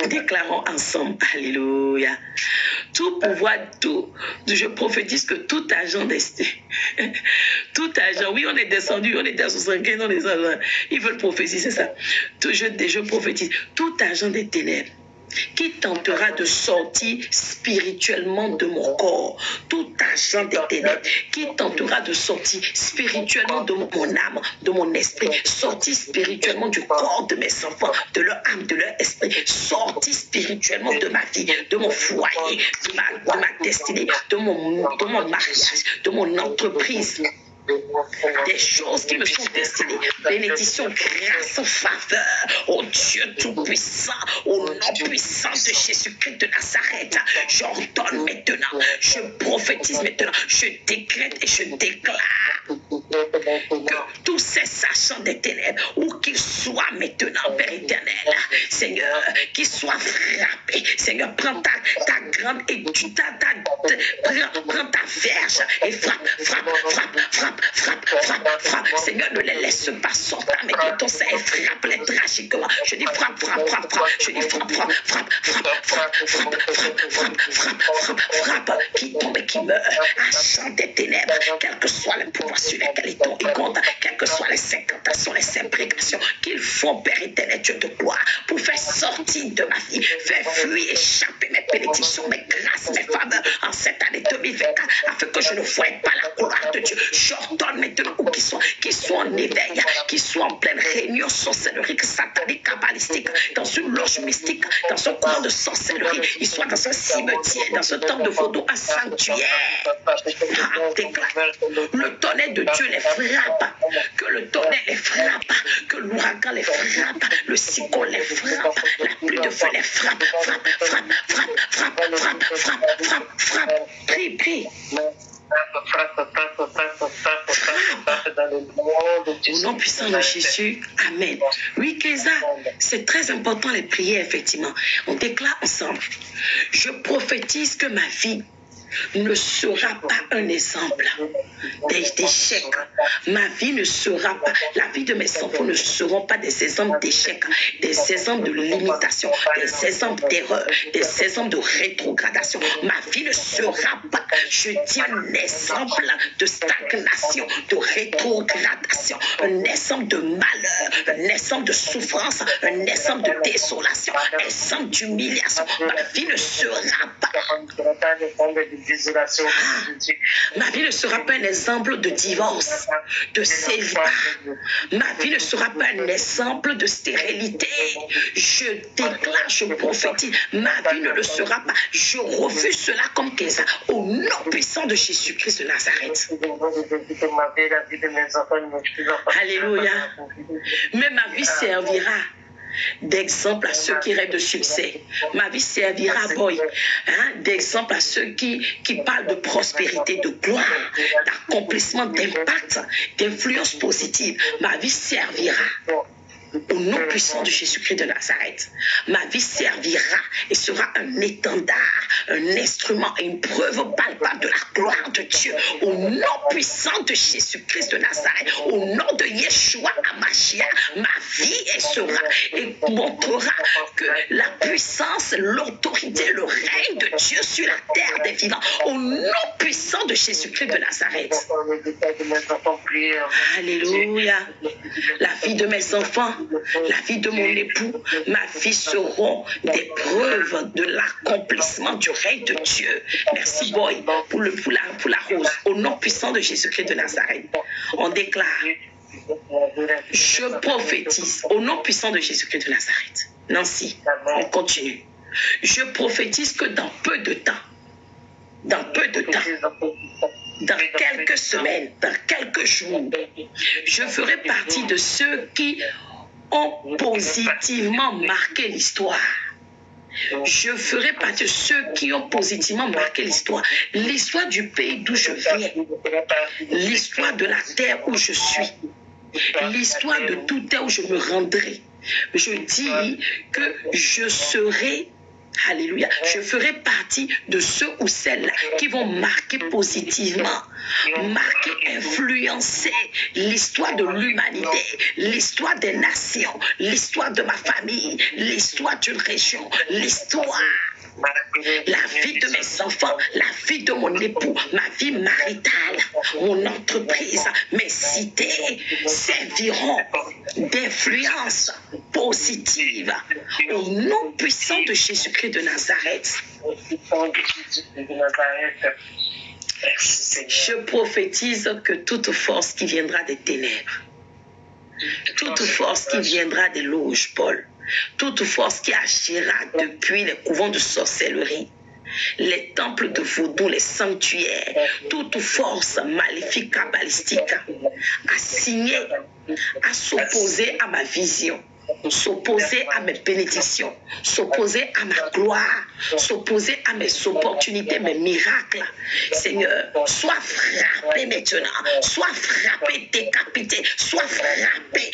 Déclarons ensemble, alléluia. Tout pouvoir, je prophétise que tout agent d'esté, tout agent, oui, on est descendu, on était à 75, on est descendu, ils veulent prophétiser ça. Je prophétise, tout agent des ténèbres qui tentera de sortir spirituellement de mon corps, tout agent des ténèbres qui tentera de sortir spirituellement de mon âme, de mon esprit, sortir spirituellement du corps de mes enfants, de leur âme, de leur esprit, sortir spirituellement de ma vie, de mon foyer, de ma destinée, de mon mariage, de mon entreprise. Des choses qui me sont destinées, bénédiction, grâce, faveur, oh Dieu tout-puissant, au nom puissant de Jésus-Christ de Nazareth, j'ordonne maintenant, je prophétise maintenant, je décrète et je déclare que tous ces sachants des ténèbres, où qu'ils soient maintenant, Père éternel, Seigneur, qu'ils soient frappés, Seigneur, prends ta grande et prends ta verge et frappe, frappe, frappe, frappe, frappe, frappe, frappe. Seigneur, ne les laisse pas sortir, mais que ton sang frappe-les tragiquement. Je dis frappe, frappe, frappe, frappe. Je dis frappe, frappe, frappe, frappe, frappe, frappe, frappe, frappe, frappe, frappe, frappe, qui tombe et qui meurt. Agent des ténèbres, quel que soit le pouvoir sur lesquels ils comptent, quelles que soient les incantations, les imprécations qu'ils font, Père éternel, Dieu de gloire, pour faire sortir de ma vie. Fais fuir, échapper mes bénédictions, mes grâces, mes faveurs en cette année 2024 afin que je ne voie pas la gloire de Dieu. J'ordonne maintenant qu'ils soient en éveil, qu'ils soient en pleine réunion sorcellerie, satanique, kabbalistique, dans une loge mystique, dans un cours de sorcellerie. Ils soient dans un cimetière, dans un temple de vaudou, un sanctuaire. Déclare. Le tonnerre de Dieu les frappe, que le tonnerre les frappe, que l'ouragan les frappe, le cyclone les frappe, la pluie de feu les frappe, frappe, frappe, frappe, frappe, frappe, frappe, frappe, frappe. Prie, prie. Au nom puissant de Jésus, Amen. Oui, Kéza, c'est très important les prières, effectivement. On déclare ensemble. Je prophétise que ma vie ne sera pas un exemple d'échec. Ma vie ne sera pas, la vie de mes enfants ne seront pas des exemples d'échec, des exemples de limitation, des exemples d'erreur, des exemples de rétrogradation. Ma vie ne sera pas, je dis, un exemple de stagnation, de rétrogradation, un exemple de malheur, un exemple de souffrance, un exemple de désolation, un exemple d'humiliation. Ma vie ne sera pas. Ma vie ne sera pas un exemple de divorce, de célibat. Ma vie ne sera pas un exemple de stérilité. Je déclare, je prophétise, ma vie ne le sera pas. Je refuse cela comme Kéza, au nom puissant de Jésus-Christ de Nazareth. Alléluia. Mais ma vie servira d'exemple à ceux qui rêvent de succès. Ma vie servira, boy, d'exemple à ceux qui parlent de prospérité, de gloire, d'accomplissement, d'impact, d'influence positive. Ma vie servira au nom puissant de Jésus-Christ de Nazareth. Ma vie servira et sera un étendard, un instrument et une preuve palpable de la gloire de Dieu. Au nom puissant de Jésus-Christ de Nazareth, au nom de Yeshua Hamashiach, ma vie sera et montrera que la puissance, l'autorité, le règne de Dieu sur la terre des vivants. Au nom puissant de Jésus-Christ de Nazareth. Alléluia. La vie de mes enfants, la vie de mon époux, ma vie seront des preuves de l'accomplissement du règne de Dieu. Merci, boy, pour la rose. Au nom puissant de Jésus-Christ de Nazareth, on déclare, je prophétise au nom puissant de Jésus-Christ de Nazareth. Nancy, on continue. Je prophétise que dans peu de temps, dans quelques semaines, dans quelques jours, je ferai partie de ceux qui ont positivement marqué l'histoire. Je ferai partie de ceux qui ont positivement marqué l'histoire. L'histoire du pays d'où je viens. L'histoire de la terre où je suis. L'histoire de toute terre où je me rendrai. Je dis que je serai, alléluia, je ferai partie de ceux ou celles qui vont marquer positivement, marquer, influencer l'histoire de l'humanité, l'histoire des nations, l'histoire de ma famille, l'histoire d'une région, l'histoire, la vie de mes enfants, la vie de mon époux, ma vie maritale, mon entreprise, mes cités serviront d'influence positive au nom puissant de Jésus-Christ de Nazareth. Je prophétise que toute force qui viendra des ténèbres, toute force qui viendra des loges, Paul, toute force qui agira depuis les couvents de sorcellerie, les temples de vaudou, les sanctuaires, toute force maléfique kabbalistique assignée à s'opposer à ma vision, s'opposer à mes bénédictions, s'opposer à ma gloire, s'opposer à mes opportunités, mes miracles. Seigneur, sois frappé maintenant, sois frappé, décapité, sois frappé,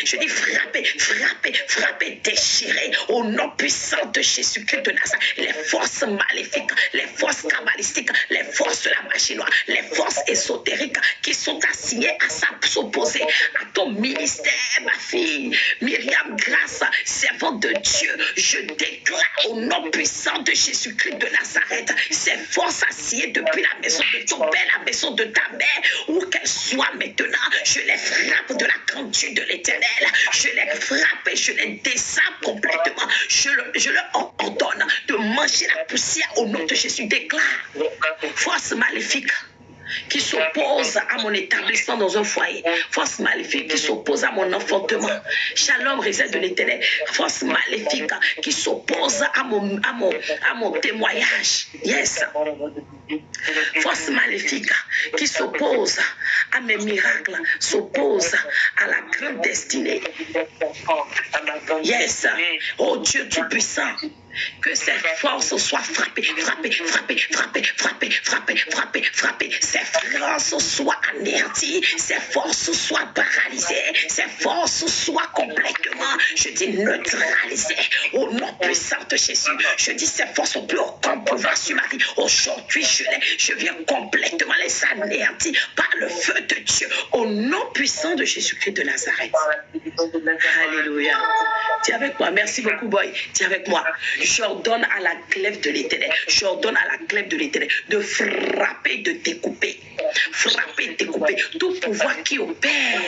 je dis frappé, déchiré, au nom puissant de Jésus-Christ de Nazareth. Les forces maléfiques, les forces kabbalistiques, les forces de la magie noire, les forces ésotériques qui sont assignées à s'opposer à ton ministère, ma fille, fille Myriam Grâce, servante de Dieu, je déclare au nom puissant de Jésus-Christ de Nazareth, ces forces assises depuis la maison de ton père, la maison de ta mère, où qu'elles soient maintenant, je les frappe de la grandeur de l'Éternel, je les frappe et je les dessape complètement, je leur ordonne de manger la poussière au nom de Jésus. Déclare, force maléfique qui s'oppose à mon établissement dans un foyer, force maléfique qui s'oppose à mon enfantement, shalom réserve de l'Éternel, force maléfique qui s'oppose à mon témoignage, yes, force maléfique qui s'oppose à mes miracles, s'oppose à la grande destinée, yes, oh Dieu Tout-Puissant, que ces forces soient frappées, ces forces soient anéanties, ces forces soient paralysées, ces forces soient complètement, je dis, neutralisées au nom puissant de Jésus. Je dis, ces forces ont plus aucun pouvoir sur ma vie. Aujourd'hui, je viens complètement les anéantir par le feu de Dieu au nom puissant de Jésus-Christ de Nazareth. Alléluia. Dis avec moi, merci beaucoup, boy. Dis avec moi. J'ordonne à la glaive de l'Éternel, j'ordonne à la glaive de l'Éternel de frapper, de découper, frapper, découper tout pouvoir qui opère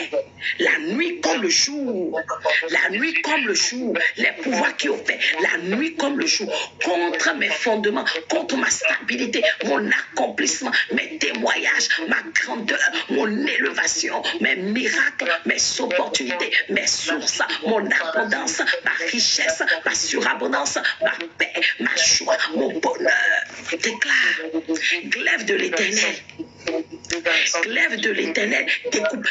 la nuit comme le jour, la nuit comme le jour, les pouvoirs qui opèrent la nuit comme le jour, contre mes fondements, contre ma stabilité, mon accomplissement, mes témoignages, ma grandeur, mon élévation, mes miracles, mes opportunités, mes sources, mon abondance, ma richesse, ma surabondance, ma paix, ma joie, mon bonheur. Déclare, glaive de l'Éternel, glaive de l'Éternel, découpe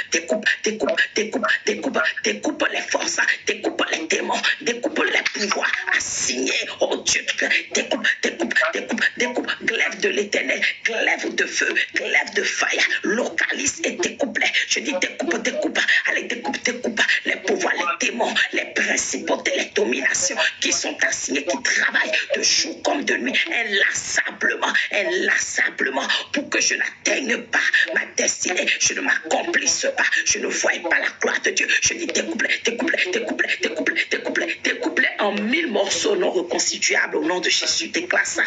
les forces, découpe les démons, découpe les pouvoirs assignés au Dieu, découpe, glaive de l'Éternel, glaive de feu, glaive de fire, localise et découpe-les. Je dis découpe, allez découpe les pouvoirs, les démons, les principautés, les dominations qui sont assignées, qui travaillent de jour comme de nuit, inlassablement, pour que je n'atteigne pas ma destinée, je ne m'accomplisse pas, je ne voie pas la gloire de Dieu. Je dis découpe-les en 1000 morceaux non reconstituables au nom de Jésus. Déclare ça.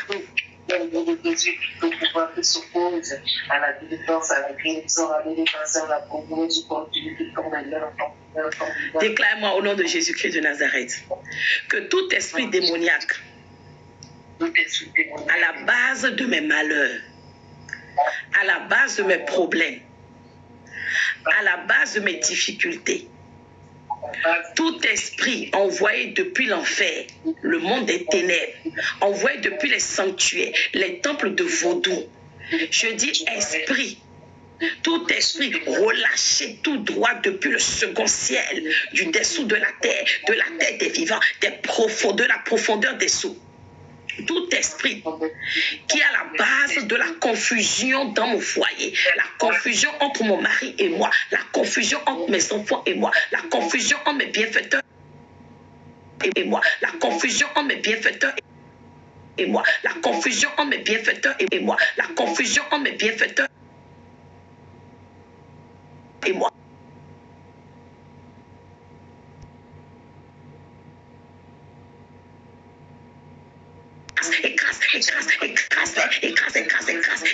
Tout pouvoir qui s'oppose à la délivrance, à la guérison, à l'élévation, à la promotion du contenu qui tombe dans leur. Déclare-moi au nom de Jésus-Christ de Nazareth que tout esprit démoniaque à la base de mes malheurs, à la base de mes problèmes, à la base de mes difficultés, tout esprit envoyé depuis l'enfer, le monde des ténèbres, envoyé depuis les sanctuaires, les temples de vaudou, je dis esprit, tout esprit relâché tout droit depuis le second ciel, du dessous de la terre des vivants, de la profondeur des seaux. Tout esprit qui est à la base de la confusion dans mon foyer, la confusion entre mon mari et moi, la confusion entre mes enfants et moi, la confusion entre mes bienfaiteurs et moi, la confusion entre mes bienfaiteurs et moi, la confusion entre mes bienfaiteurs et moi, la confusion entre mes bienfaiteurs et moi. Écrase,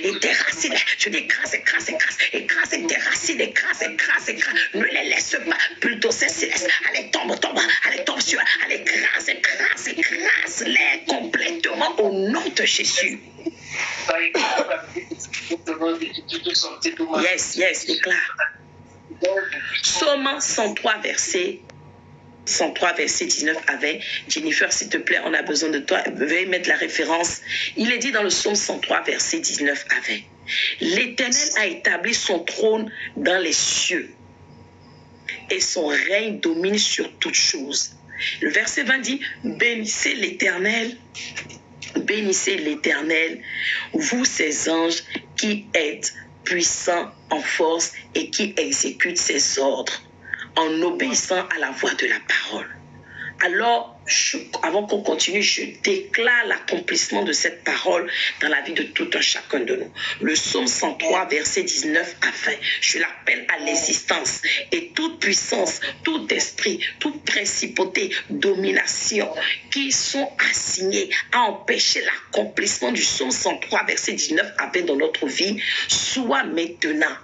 et déracine. Je dis écrase, ne les laisse pas, plutôt cesse. Allez, tombe sur eux, allez, écrase-les complètement au nom de Jésus. Yes, déclare. Psaume 103, verset 19 à 20. Jennifer, s'il te plaît, on a besoin de toi. Veuillez mettre la référence. Il est dit dans le psaume 103, verset 19 à 20. L'Éternel a établi son trône dans les cieux et son règne domine sur toutes choses. Le verset 20 dit, bénissez l'Éternel, vous ses anges qui êtes puissants en force et qui exécutent ses ordres en obéissant à la voix de la parole. Alors, avant qu'on continue, je déclare l'accomplissement de cette parole dans la vie de tout un chacun de nous. Le psaume 103, verset 19 à 20. Je l'appelle à l'existence. Et toute puissance, tout esprit, toute principauté, domination qui sont assignés à empêcher l'accomplissement du psaume 103, verset 19 à 20 dans notre vie, soit maintenant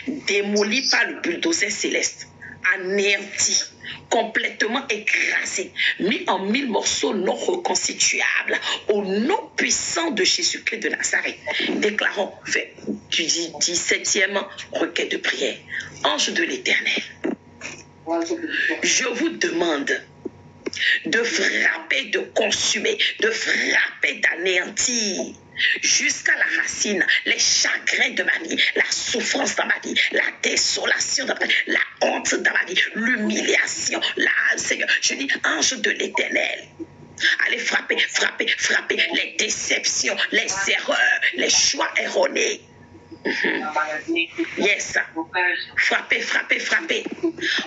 démoli par le bulldozer céleste, anéanti, complètement écrasé, mis en 1000 morceaux non reconstituables, au nom puissant de Jésus-Christ de Nazareth. Déclarons du 17e requête de prière. Ange de l'Éternel, je vous demande de frapper, de consumer, de frapper, d'anéantir jusqu'à la racine les chagrins de ma vie, la souffrance dans ma vie, la désolation dans ma vie, la honte dans ma vie, l'humiliation. Là, Seigneur, je dis, ange de l'Éternel, allez frapper, frapper, frapper les déceptions, les erreurs, les choix erronés. Yes. Frappez, frappez, frappez.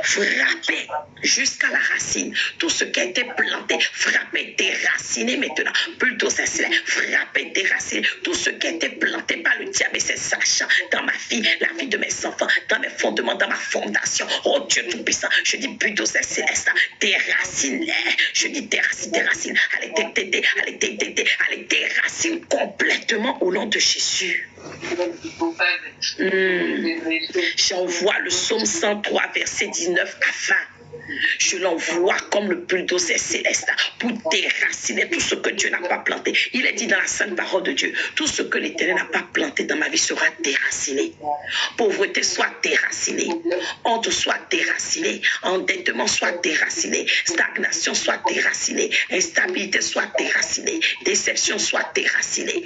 Frappez jusqu'à la racine. Tout ce qui a été planté, frappez, déracinez maintenant. Plutôt c'est cela. Frappez, déracinez. Tout ce qui a été planté par le diable et ses sachants dans ma vie, la vie de mes enfants, dans mes fondements, dans ma fondation. Oh Dieu Tout-Puissant, je dis plutôt c'est céleste. Déracine-les. Je dis déracine, déracine. Allez, allez, déracine complètement au nom de Jésus. J'envoie le psaume 103, verset 19 à 20. Je l'envoie comme le bulldozer céleste pour déraciner tout ce que Dieu n'a pas planté. Il est dit dans la sainte parole de Dieu, tout ce que l'Éternel n'a pas planté dans ma vie sera déraciné. Pauvreté soit déracinée, honte soit déracinée, endettement soit déraciné, stagnation soit déracinée, instabilité soit déracinée, déception soit déracinée,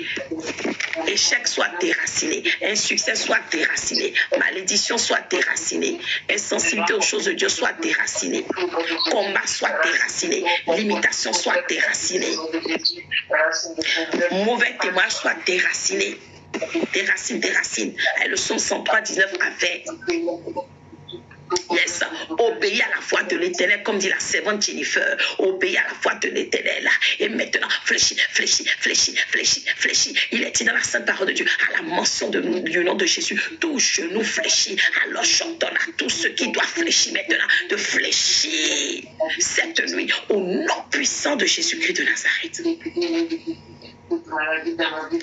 échec soit déraciné, insuccès soit déraciné, malédiction soit déracinée, insensibilité aux choses de Dieu soit déracinée, combat soit déraciné, limitation soit déracinée, mauvais témoignage soit déraciné. Déracine, déracine. Et le psaume 103, 19 à 20. Yes. Obéis à la voix de l'Éternel, comme dit la servante Jennifer. Obéis à la voix de l'Éternel. Et maintenant, fléchis, fléchis, fléchis, fléchis, fléchis. Il est dit dans la sainte parole de Dieu, à la mention du nom de Jésus, tout genou fléchit. Alors j'ordonne à tous ceux qui doivent fléchir maintenant de fléchir cette nuit au nom puissant de Jésus-Christ de Nazareth.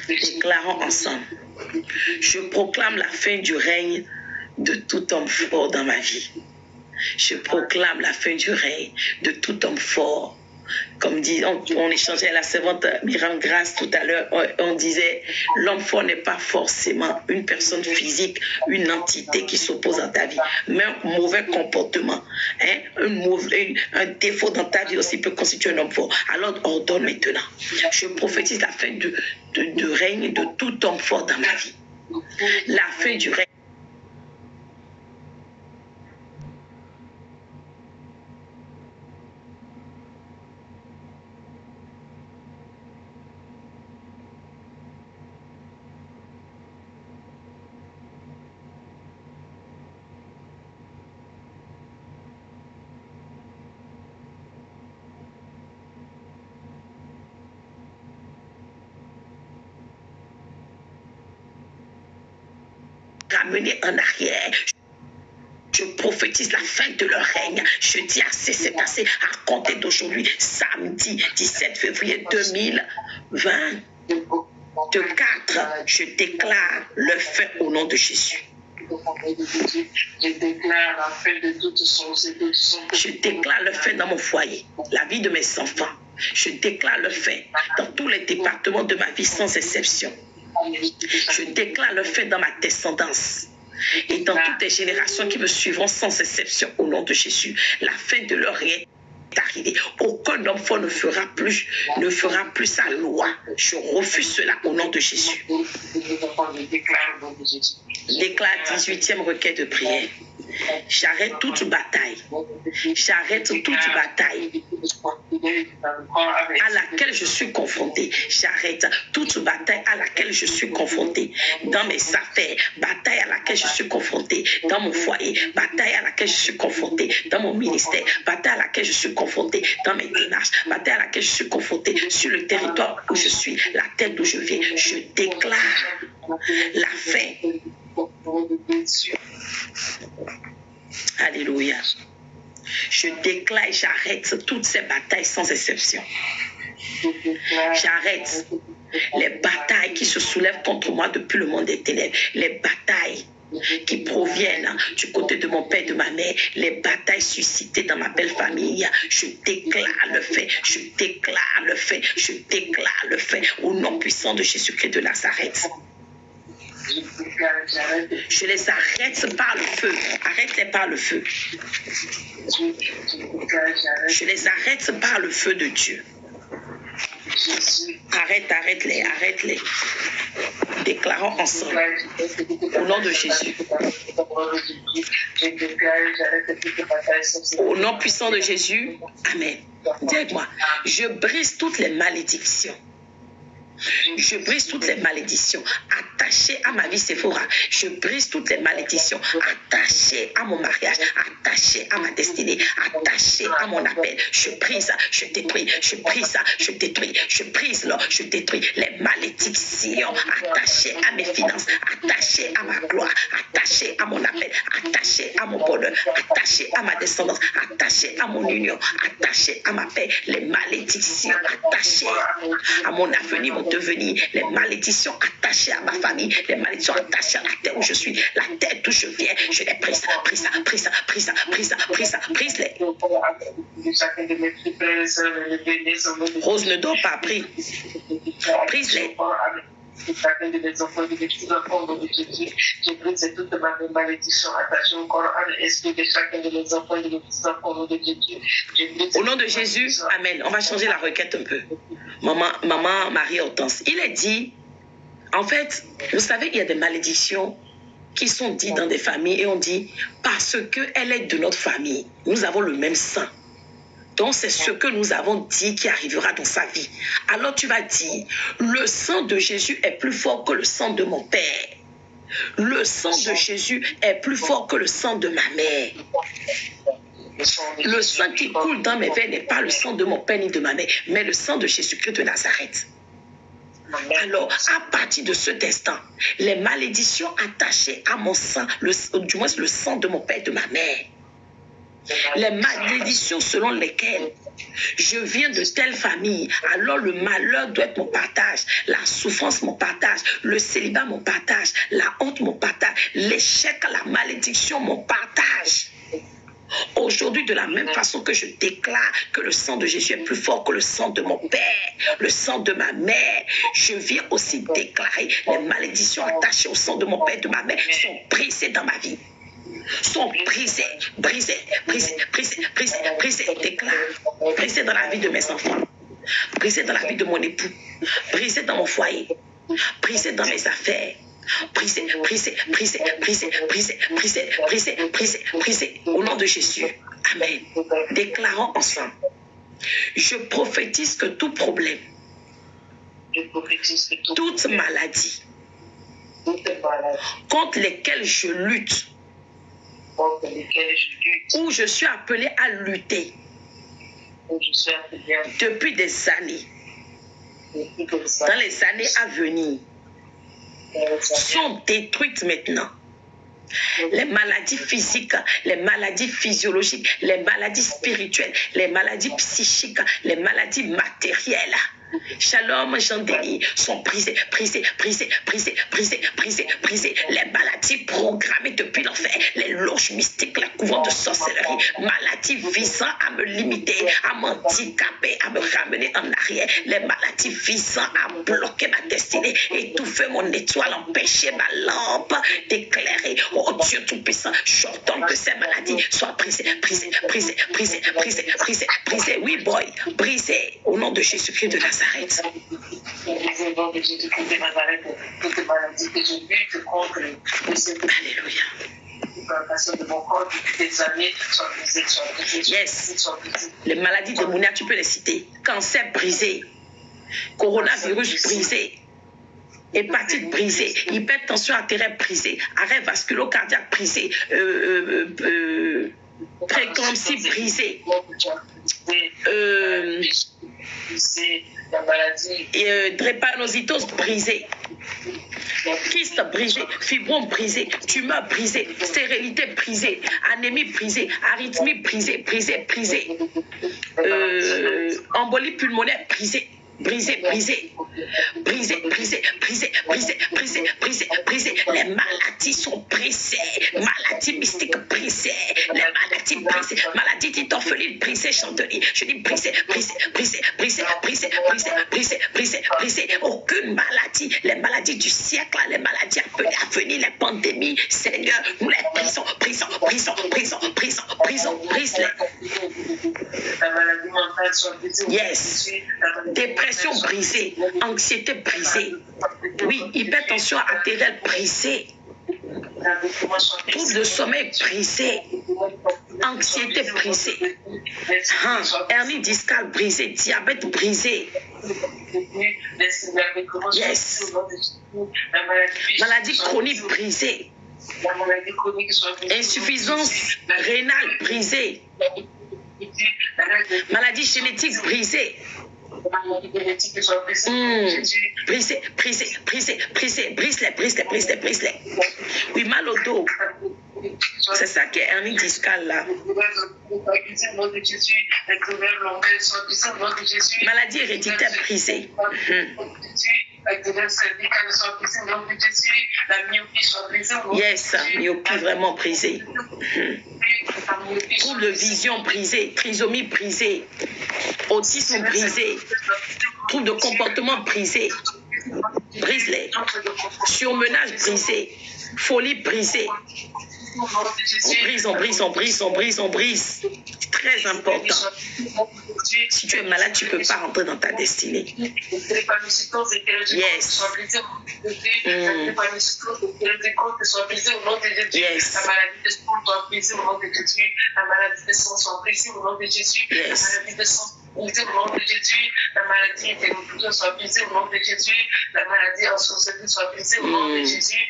Déclarons ensemble. Je proclame la fin du règne de tout homme fort dans ma vie. Je proclame la fin du règne de tout homme fort. Comme dit, on échangeait à la servante Myriam Grace tout à l'heure, on disait, l'homme fort n'est pas forcément une personne physique, une entité qui s'oppose à ta vie, mais un mauvais comportement, un défaut dans ta vie aussi peut constituer un homme fort. Alors ordonne maintenant. Je prophétise la fin du règne de tout homme fort dans ma vie. La fin du règne. Ramener en arrière. Je prophétise la fin de leur règne. Je dis assez, c'est assez. À compter d'aujourd'hui, samedi 17 février 2024, je déclare le fin au nom de Jésus. Je déclare la fin de toute chose. Je déclare le fin dans mon foyer, la vie de mes enfants. Je déclare le fin dans tous les départements de ma vie sans exception. Je déclare le fait dans ma descendance et dans toutes les générations qui me suivront sans exception au nom de Jésus. La fin de leur règne est arrivée. Aucun homme fort ne fera plus sa loi. Je refuse cela au nom de Jésus. Déclare 18e requête de prière. J'arrête toute bataille. J'arrête toute bataille à laquelle je suis confrontée. J'arrête toute bataille à laquelle je suis confrontée. Dans mes affaires, bataille à laquelle je suis confrontée. Dans mon foyer, bataille à laquelle je suis confrontée. Dans mon ministère, bataille à laquelle je suis confrontée. Dans mes démarches, bataille à laquelle je suis confrontée. Sur le territoire où je suis, la terre d'où je viens, je déclare la fin. Alléluia. Je déclare et j'arrête toutes ces batailles sans exception. J'arrête les batailles qui se soulèvent contre moi depuis le monde des ténèbres. Les batailles qui proviennent du côté de mon père et de ma mère, les batailles suscitées dans ma belle famille. Je déclare le fait, je déclare le fait, je déclare le fait au nom puissant de Jésus-Christ de Nazareth. Je les arrête par le feu. Arrête-les par le feu. Je les arrête par le feu de Dieu. Arrête-les, arrête-les. Déclarons ensemble. Au nom de Jésus. Au nom puissant de Jésus. Amen. Dis avec moi. Je brise toutes les malédictions. Je brise toutes les malédictions attachées à ma vie Séphora. Je brise toutes les malédictions attachées à mon mariage, attachées à ma destinée, attachées à mon appel. Je brise, je détruis, je brise, je détruis, je brise, là, je détruis les malédictions attachées à mes finances, attachées à ma gloire, attachées à mon appel, attachées à mon bonheur, attachées à ma descendance, attachées à mon union, attachées à ma paix. Les malédictions attachées à mon avenir, mon devenir, les malédictions attachées à ma famille, les malédictions attachées à la terre où je suis, la terre d'où je viens, je les brise, brise-les. Rose ne dort pas, prie. Brise-les. Chacun de mes enfants, de mes petits-enfants, de Jésus, je brise toute ma malédiction attachée au corps, à l'esprit de chacun de mes enfants, de mes petits-enfants, de Jésus. Au nom de Jésus, amen. On va changer la requête un peu. Maman Marie-Hortense, il est dit, en fait, vous savez, il y a des malédictions qui sont dites dans des familles et on dit, parce qu'elle est de notre famille, nous avons le même sang. Donc, c'est ce que nous avons dit qui arrivera dans sa vie. Alors, tu vas dire, le sang de Jésus est plus fort que le sang de mon père. Le sang de Jésus est plus fort que le sang de ma mère. Le sang qui coule dans mes veines n'est pas le sang de mon père ni de ma mère, mais le sang de Jésus-Christ de Nazareth. Alors, à partir de cet instant, les malédictions attachées à mon sang, du moins le sang de mon père et de ma mère, les malédictions selon lesquelles je viens de telle famille, alors le malheur doit être mon partage, la souffrance mon partage, le célibat mon partage, la honte mon partage, l'échec, la malédiction mon partage. Aujourd'hui, de la même façon que je déclare que le sang de Jésus est plus fort que le sang de mon père, le sang de ma mère, je viens aussi déclarer les malédictions attachées au sang de mon père et de ma mère sont brisées dans ma vie. Sont brisés, déclare, brisés dans la vie de mes enfants, brisés dans la vie de mon époux, brisés dans mon foyer, brisés dans mes affaires, brisés, au nom de Jésus. Amen. Déclarons ensemble. Je prophétise que tout problème, toute maladie, contre lesquelles je lutte, où je suis appelé à lutter depuis des années, dans les années à venir, sont détruites maintenant. Les maladies physiques, les maladies physiologiques, les maladies spirituelles, les maladies psychiques, les maladies matérielles. Shalom, Jean-Denis, sont brisés. Les maladies programmées depuis l'enfer, les loges mystiques, les couvents de sorcellerie, maladies visant à me limiter, à m'handicaper, à me ramener en arrière, les maladies visant à bloquer ma destinée, étouffer mon étoile, empêcher ma lampe d'éclairer. Oh Dieu Tout-Puissant, j'ordonne que ces maladies soient brisées. Oui, boy, brisées au nom de Jésus-Christ de Nazareth. Alléluia. implantation de mon corps depuis des années soit brisée, soit brisée. Yes. Les maladies démoniaques, tu peux les citer. Cancer brisé. Coronavirus brisé. Hépatite brisée, hypertension artérielle brisée, arrêt vasculo-cardiaque brisé, préclampsie brisée, drépanocytose brisée, kyste brisé, fibrome brisé, tumeur brisée, stérilité brisée, anémie brisée, arythmie brisée, embolie pulmonaire brisée. Brisé. Les maladies sont brisées. Maladies mystiques brisées. Les maladies brisées. Maladies d'orpheline brisées, chandelier. Je dis brisé. Aucune maladie. Les maladies du siècle, les maladies appelées à venir, les pandémies, Seigneur, nous les brisons. Brise-les. La maladie mentale soit brisée. Yes. Dépression brisée, anxiété brisée, oui, hypertension artérielle brisée, trouble de sommeil brisé, anxiété brisée, hernie discale brisée, diabète brisé. Yes. Maladie chronique brisée, insuffisance rénale brisée, maladie génétique brisée. Brise-les. Oui, mal au dos. C'est ça qui est hernie discale là. Maladie héréditaire brisée. Yes, myopie vraiment brisée. Trouble de vision brisé, trisomie brisée, autisme brisé, trouble de comportement brisé, brise-les, surmenage brisé, folie brisée. On brise. Très important. Si tu es malade, tu ne peux pas rentrer dans ta destinée. Yes. Yes. La maladie de sang soit brisée au nom de Jésus. La maladie de sang soit brisée au nom de Jésus. La maladie de sang brisée au nom de Jésus. La maladie hétérodoxe soit brisée au nom de Jésus. La maladie ensorcelée soit brisée au nom de Jésus.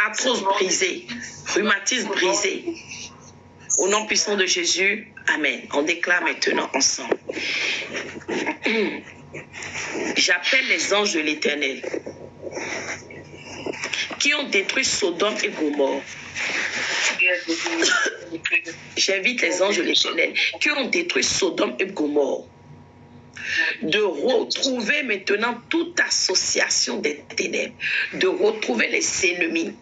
Arthrose brisée, rhumatisme brisé. Au nom puissant de Jésus, amen. On déclare maintenant ensemble. J'appelle les anges de l'Éternel qui ont détruit Sodome et Gomorrhe. J'invite les anges de l'Éternel qui ont détruit Sodome et Gomorrhe de retrouver maintenant toute association des ténèbres, de retrouver les ennemis,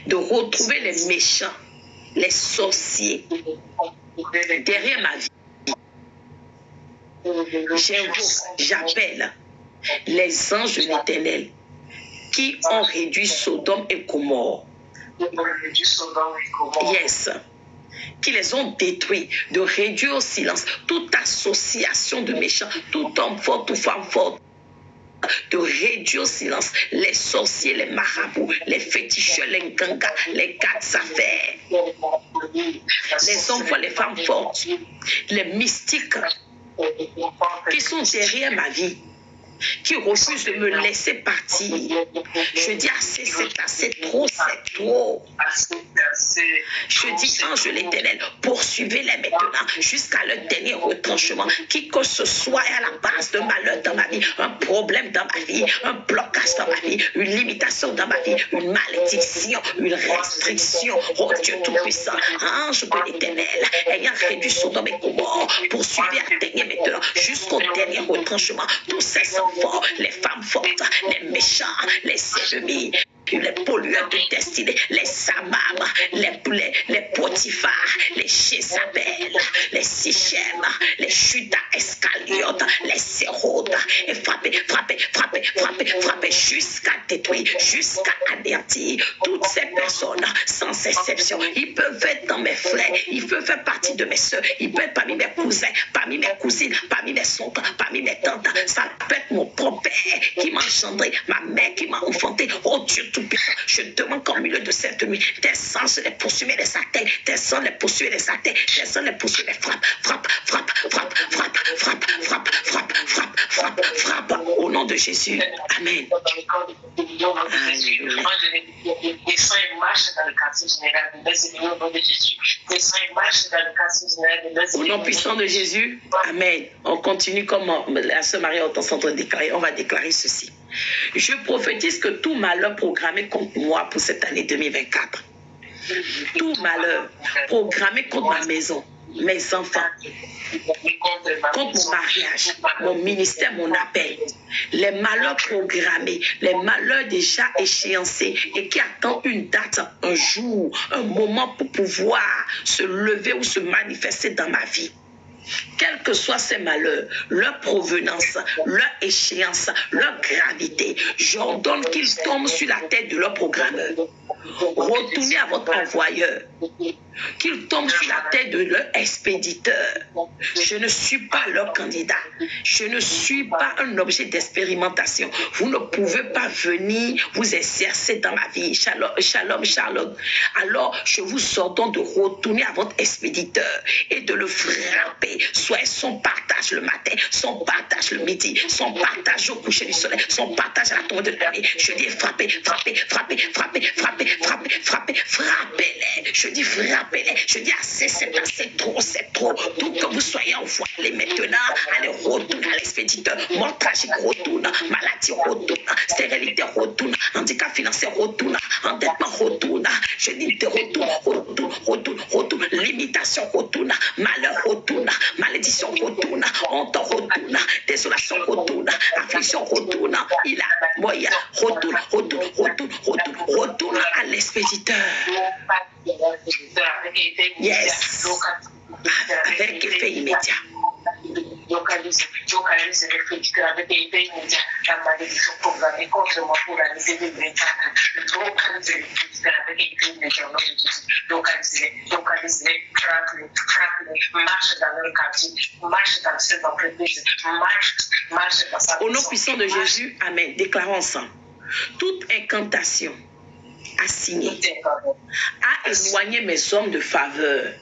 de retrouver les méchants, les sorciers derrière ma vie. J'appelle les anges de l'Éternel qui ont réduit Sodome et Gomorrhe. Yes. Qui les ont détruits, de réduire au silence toute association de méchants, tout homme fort, toute femme forte, de réduire au silence les sorciers, les marabouts, les féticheurs, les gangas, les gars d'affaires, les hommes forts, les femmes fortes, les mystiques qui sont derrière ma vie, qui refusent de me laisser partir. Je dis assez, c'est assez, trop, c'est trop. Je dis, ange de l'Éternel, poursuivez-les maintenant jusqu'à leur dernier retranchement. Qui que ce soit est à la base de malheur dans ma vie, un problème dans ma vie, un blocage dans ma vie, une limitation dans ma vie, une malédiction, une restriction. Oh Dieu Tout-Puissant, ange de l'Éternel, ayant réduit Sodome et Gomorrhe, poursuivez, atteignez maintenant jusqu'au dernier retranchement tous ces forts, les femmes fortes, les méchants, les ennemis, les pollueurs de destinée, les Samam, les Potiphar, les Jézabel, les Sichem, les Judas Iscariotes, les Sérodes, et frappez frapper jusqu'à détruire, jusqu'à anéantir toutes ces personnes sans exception. Ils peuvent être dans mes frères, ils peuvent faire partie de mes soeurs, ils peuvent être parmi mes cousins, parmi mes cousines, parmi mes soeurs, parmi mes tantes. Ça peut être mon propre père qui m'a engendré, ma mère qui m'a enfanté. Oh Dieu tout-puissant, je demande qu'au milieu de cette nuit, tes sens les poursuivent les atteignent, tes sens les poursuivent les atteignent, tes sens les poursuivent les frappe. Au nom de Jésus. Amen. Au nom puissant de Jésus. Amen. On continue comme la sœur Marie est en train de déclarer. On va déclarer ceci. Je prophétise que tout malheur programmé contre moi pour cette année 2024, tout malheur programmé contre ma maison, mes enfants, contre mon mariage, mon ministère, mon appel, les malheurs programmés, les malheurs déjà échéancés et qui attendent une date, un jour, un moment pour pouvoir se lever ou se manifester dans ma vie. Quels que soient ces malheurs, leur provenance, leur échéance, leur gravité, j'ordonne qu'ils tombent sur la tête de leur programmeur. Retournez à votre envoyeur, qu'ils tombent sur la tête de leur expéditeur. Je ne suis pas leur candidat. Je ne suis pas un objet d'expérimentation. Vous ne pouvez pas venir vous exercer dans ma vie. Shalom, shalom, shalom. Alors, je vous ordonne de retourner à votre expéditeur et de le frapper. Soit son partage le matin, son partage le midi, son partage au coucher du soleil, son partage à la tombée de la nuit. Je dis frappez, frappez, frappez, frappez, frappez, frappez, frappez, frappez-les. Je dis frappez-les. Je dis assez, c'est trop, c'est trop. Tout que vous soyez envoyés maintenant, allez retourner à l'expéditeur. Mort tragique retourne, maladie retourne, stérilité retourne, handicap financier retourne, endettement retourne. Je dis retourne, limitation retourne, malheur retourne, malédiction retourne, honte retourne, désolation retourne, affliction retourne, il a moyen, retourne à l'expéditeur. Yes. Avec effet immédiat. Localise l'expéditeur avec effet immédiat. La malédiction programmée contre moi pour l'année 2024. Localise l'expéditeur avec effet immédiat. Localisez, frappe-les, marche dans leur quartier, marche dans cette entreprise, marche dans sa maison. Au nom puissant de Jésus, amen. Déclarons ensemble. Toute incantation assignée à éloigner mes hommes de faveur,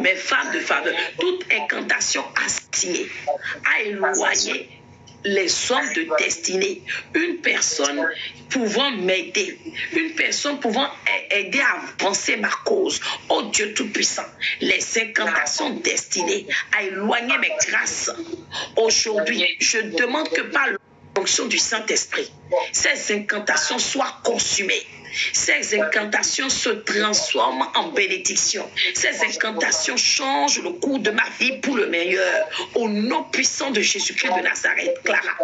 mes femmes de faveur, toute incantation assignée à éloigner les hommes de destinée, une personne pouvant m'aider, une personne pouvant aider à avancer ma cause. Oh Dieu Tout-Puissant, les incantations destinées à éloigner mes grâces. Aujourd'hui, je demande que par la fonction du Saint-Esprit, ces incantations soient consumées. Ces incantations se transforment en bénédiction. Ces incantations changent le cours de ma vie pour le meilleur. Au nom puissant de Jésus-Christ de Nazareth, Clara.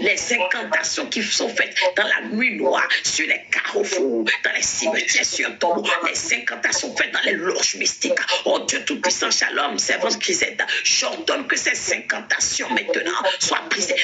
Les incantations qui sont faites dans la nuit noire, sur les carrefours, dans les cimetières, sur un tombeau, les incantations faites dans les loges mystiques. Oh Dieu Tout-Puissant, Shalom, servante Grisette, j'ordonne que ces incantations maintenant soient brisées.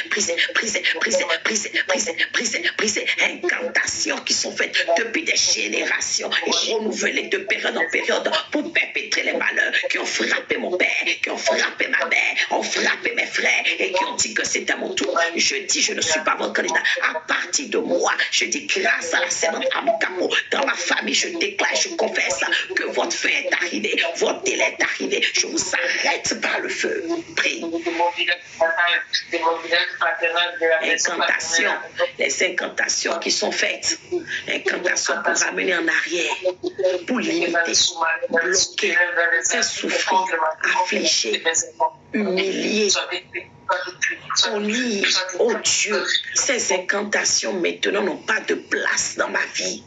Incantations qui sont faites depuis des générations et renouvelées de période en période pour perpétrer les malheurs qui ont frappé mon père, qui ont frappé ma mère, ont frappé mes frères et qui ont dit que c'était mon tour. Je dis, je ne suis pas votre candidat. À partir de moi, je dis grâce à la servante Amicamo, dans ma famille, je déclare, je confesse que votre fin est arrivé, votre délai est arrivé. Je vous arrête par le feu. Prie. Incantations, les incantations qui sont faites, incantations pour ramener en arrière, pour limiter, bloquer, faire souffrir, affliger, humilier. Oh Dieu, ces incantations maintenant n'ont pas de place dans ma vie.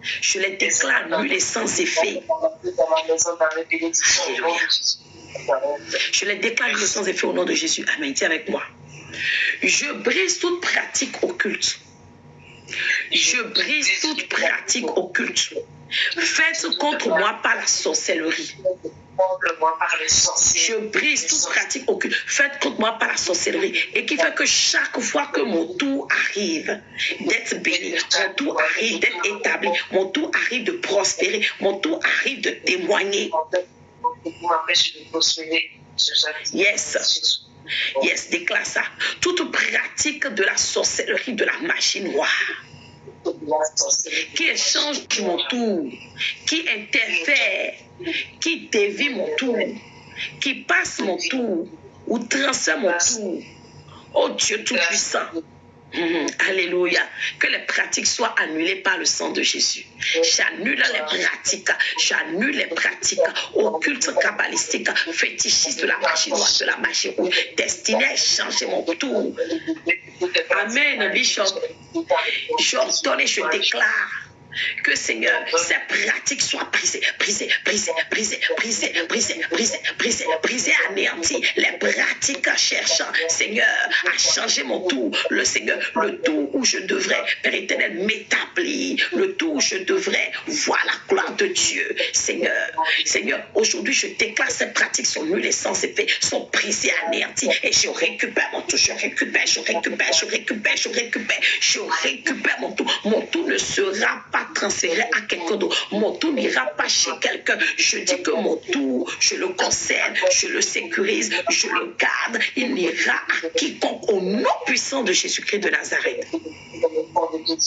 Je les déclare nulles et sans effet. Je les déclare nulles et sans effet au nom de Jésus. Amen. Dis avec moi. Je brise toute pratique occulte. Je brise toute pratique occulte faite contre moi par la sorcellerie, contre moi par les sorciers. Je brise toute pratique occulte faite contre moi par la sorcellerie et qui fait que chaque fois que mon tour arrive d'être béni, mon tour arrive d'être établi, mon tour arrive de prospérer, mon tour arrive de témoigner. Yes. Yes, déclare ça. Toute pratique de la sorcellerie, de la magie noire, qui échange mon tour, qui interfère, qui dévie mon tour, qui passe mon tour ou transfère mon tour. Oh Dieu Tout-Puissant. Alléluia. Que les pratiques soient annulées par le sang de Jésus. J'annule les pratiques occultes, kabbalistiques, fétichistes de la magie noire, de la magie rouge, destinées à changer mon tour. Amen, Bishop. J'ordonne et je déclare que Seigneur, ces pratiques soient brisées, anéanties. Les pratiques cherchant, Seigneur, à changer mon tour. Le Seigneur, le tour où je devrais, Père éternel, m'établir. Le tour où je devrais voir la gloire de Dieu. Seigneur, aujourd'hui, je déclare ces pratiques sont nulles et sans effet, sont brisées, anéanties. Et je récupère mon tour, je récupère mon tour. Mon tour ne sera pas transféré à quelqu'un d'autre. Mon tour n'ira pas chez quelqu'un. Je dis que mon tour, je le conserve, je le sécurise, je le garde. Il n'ira à quiconque au nom puissant de Jésus-Christ de Nazareth.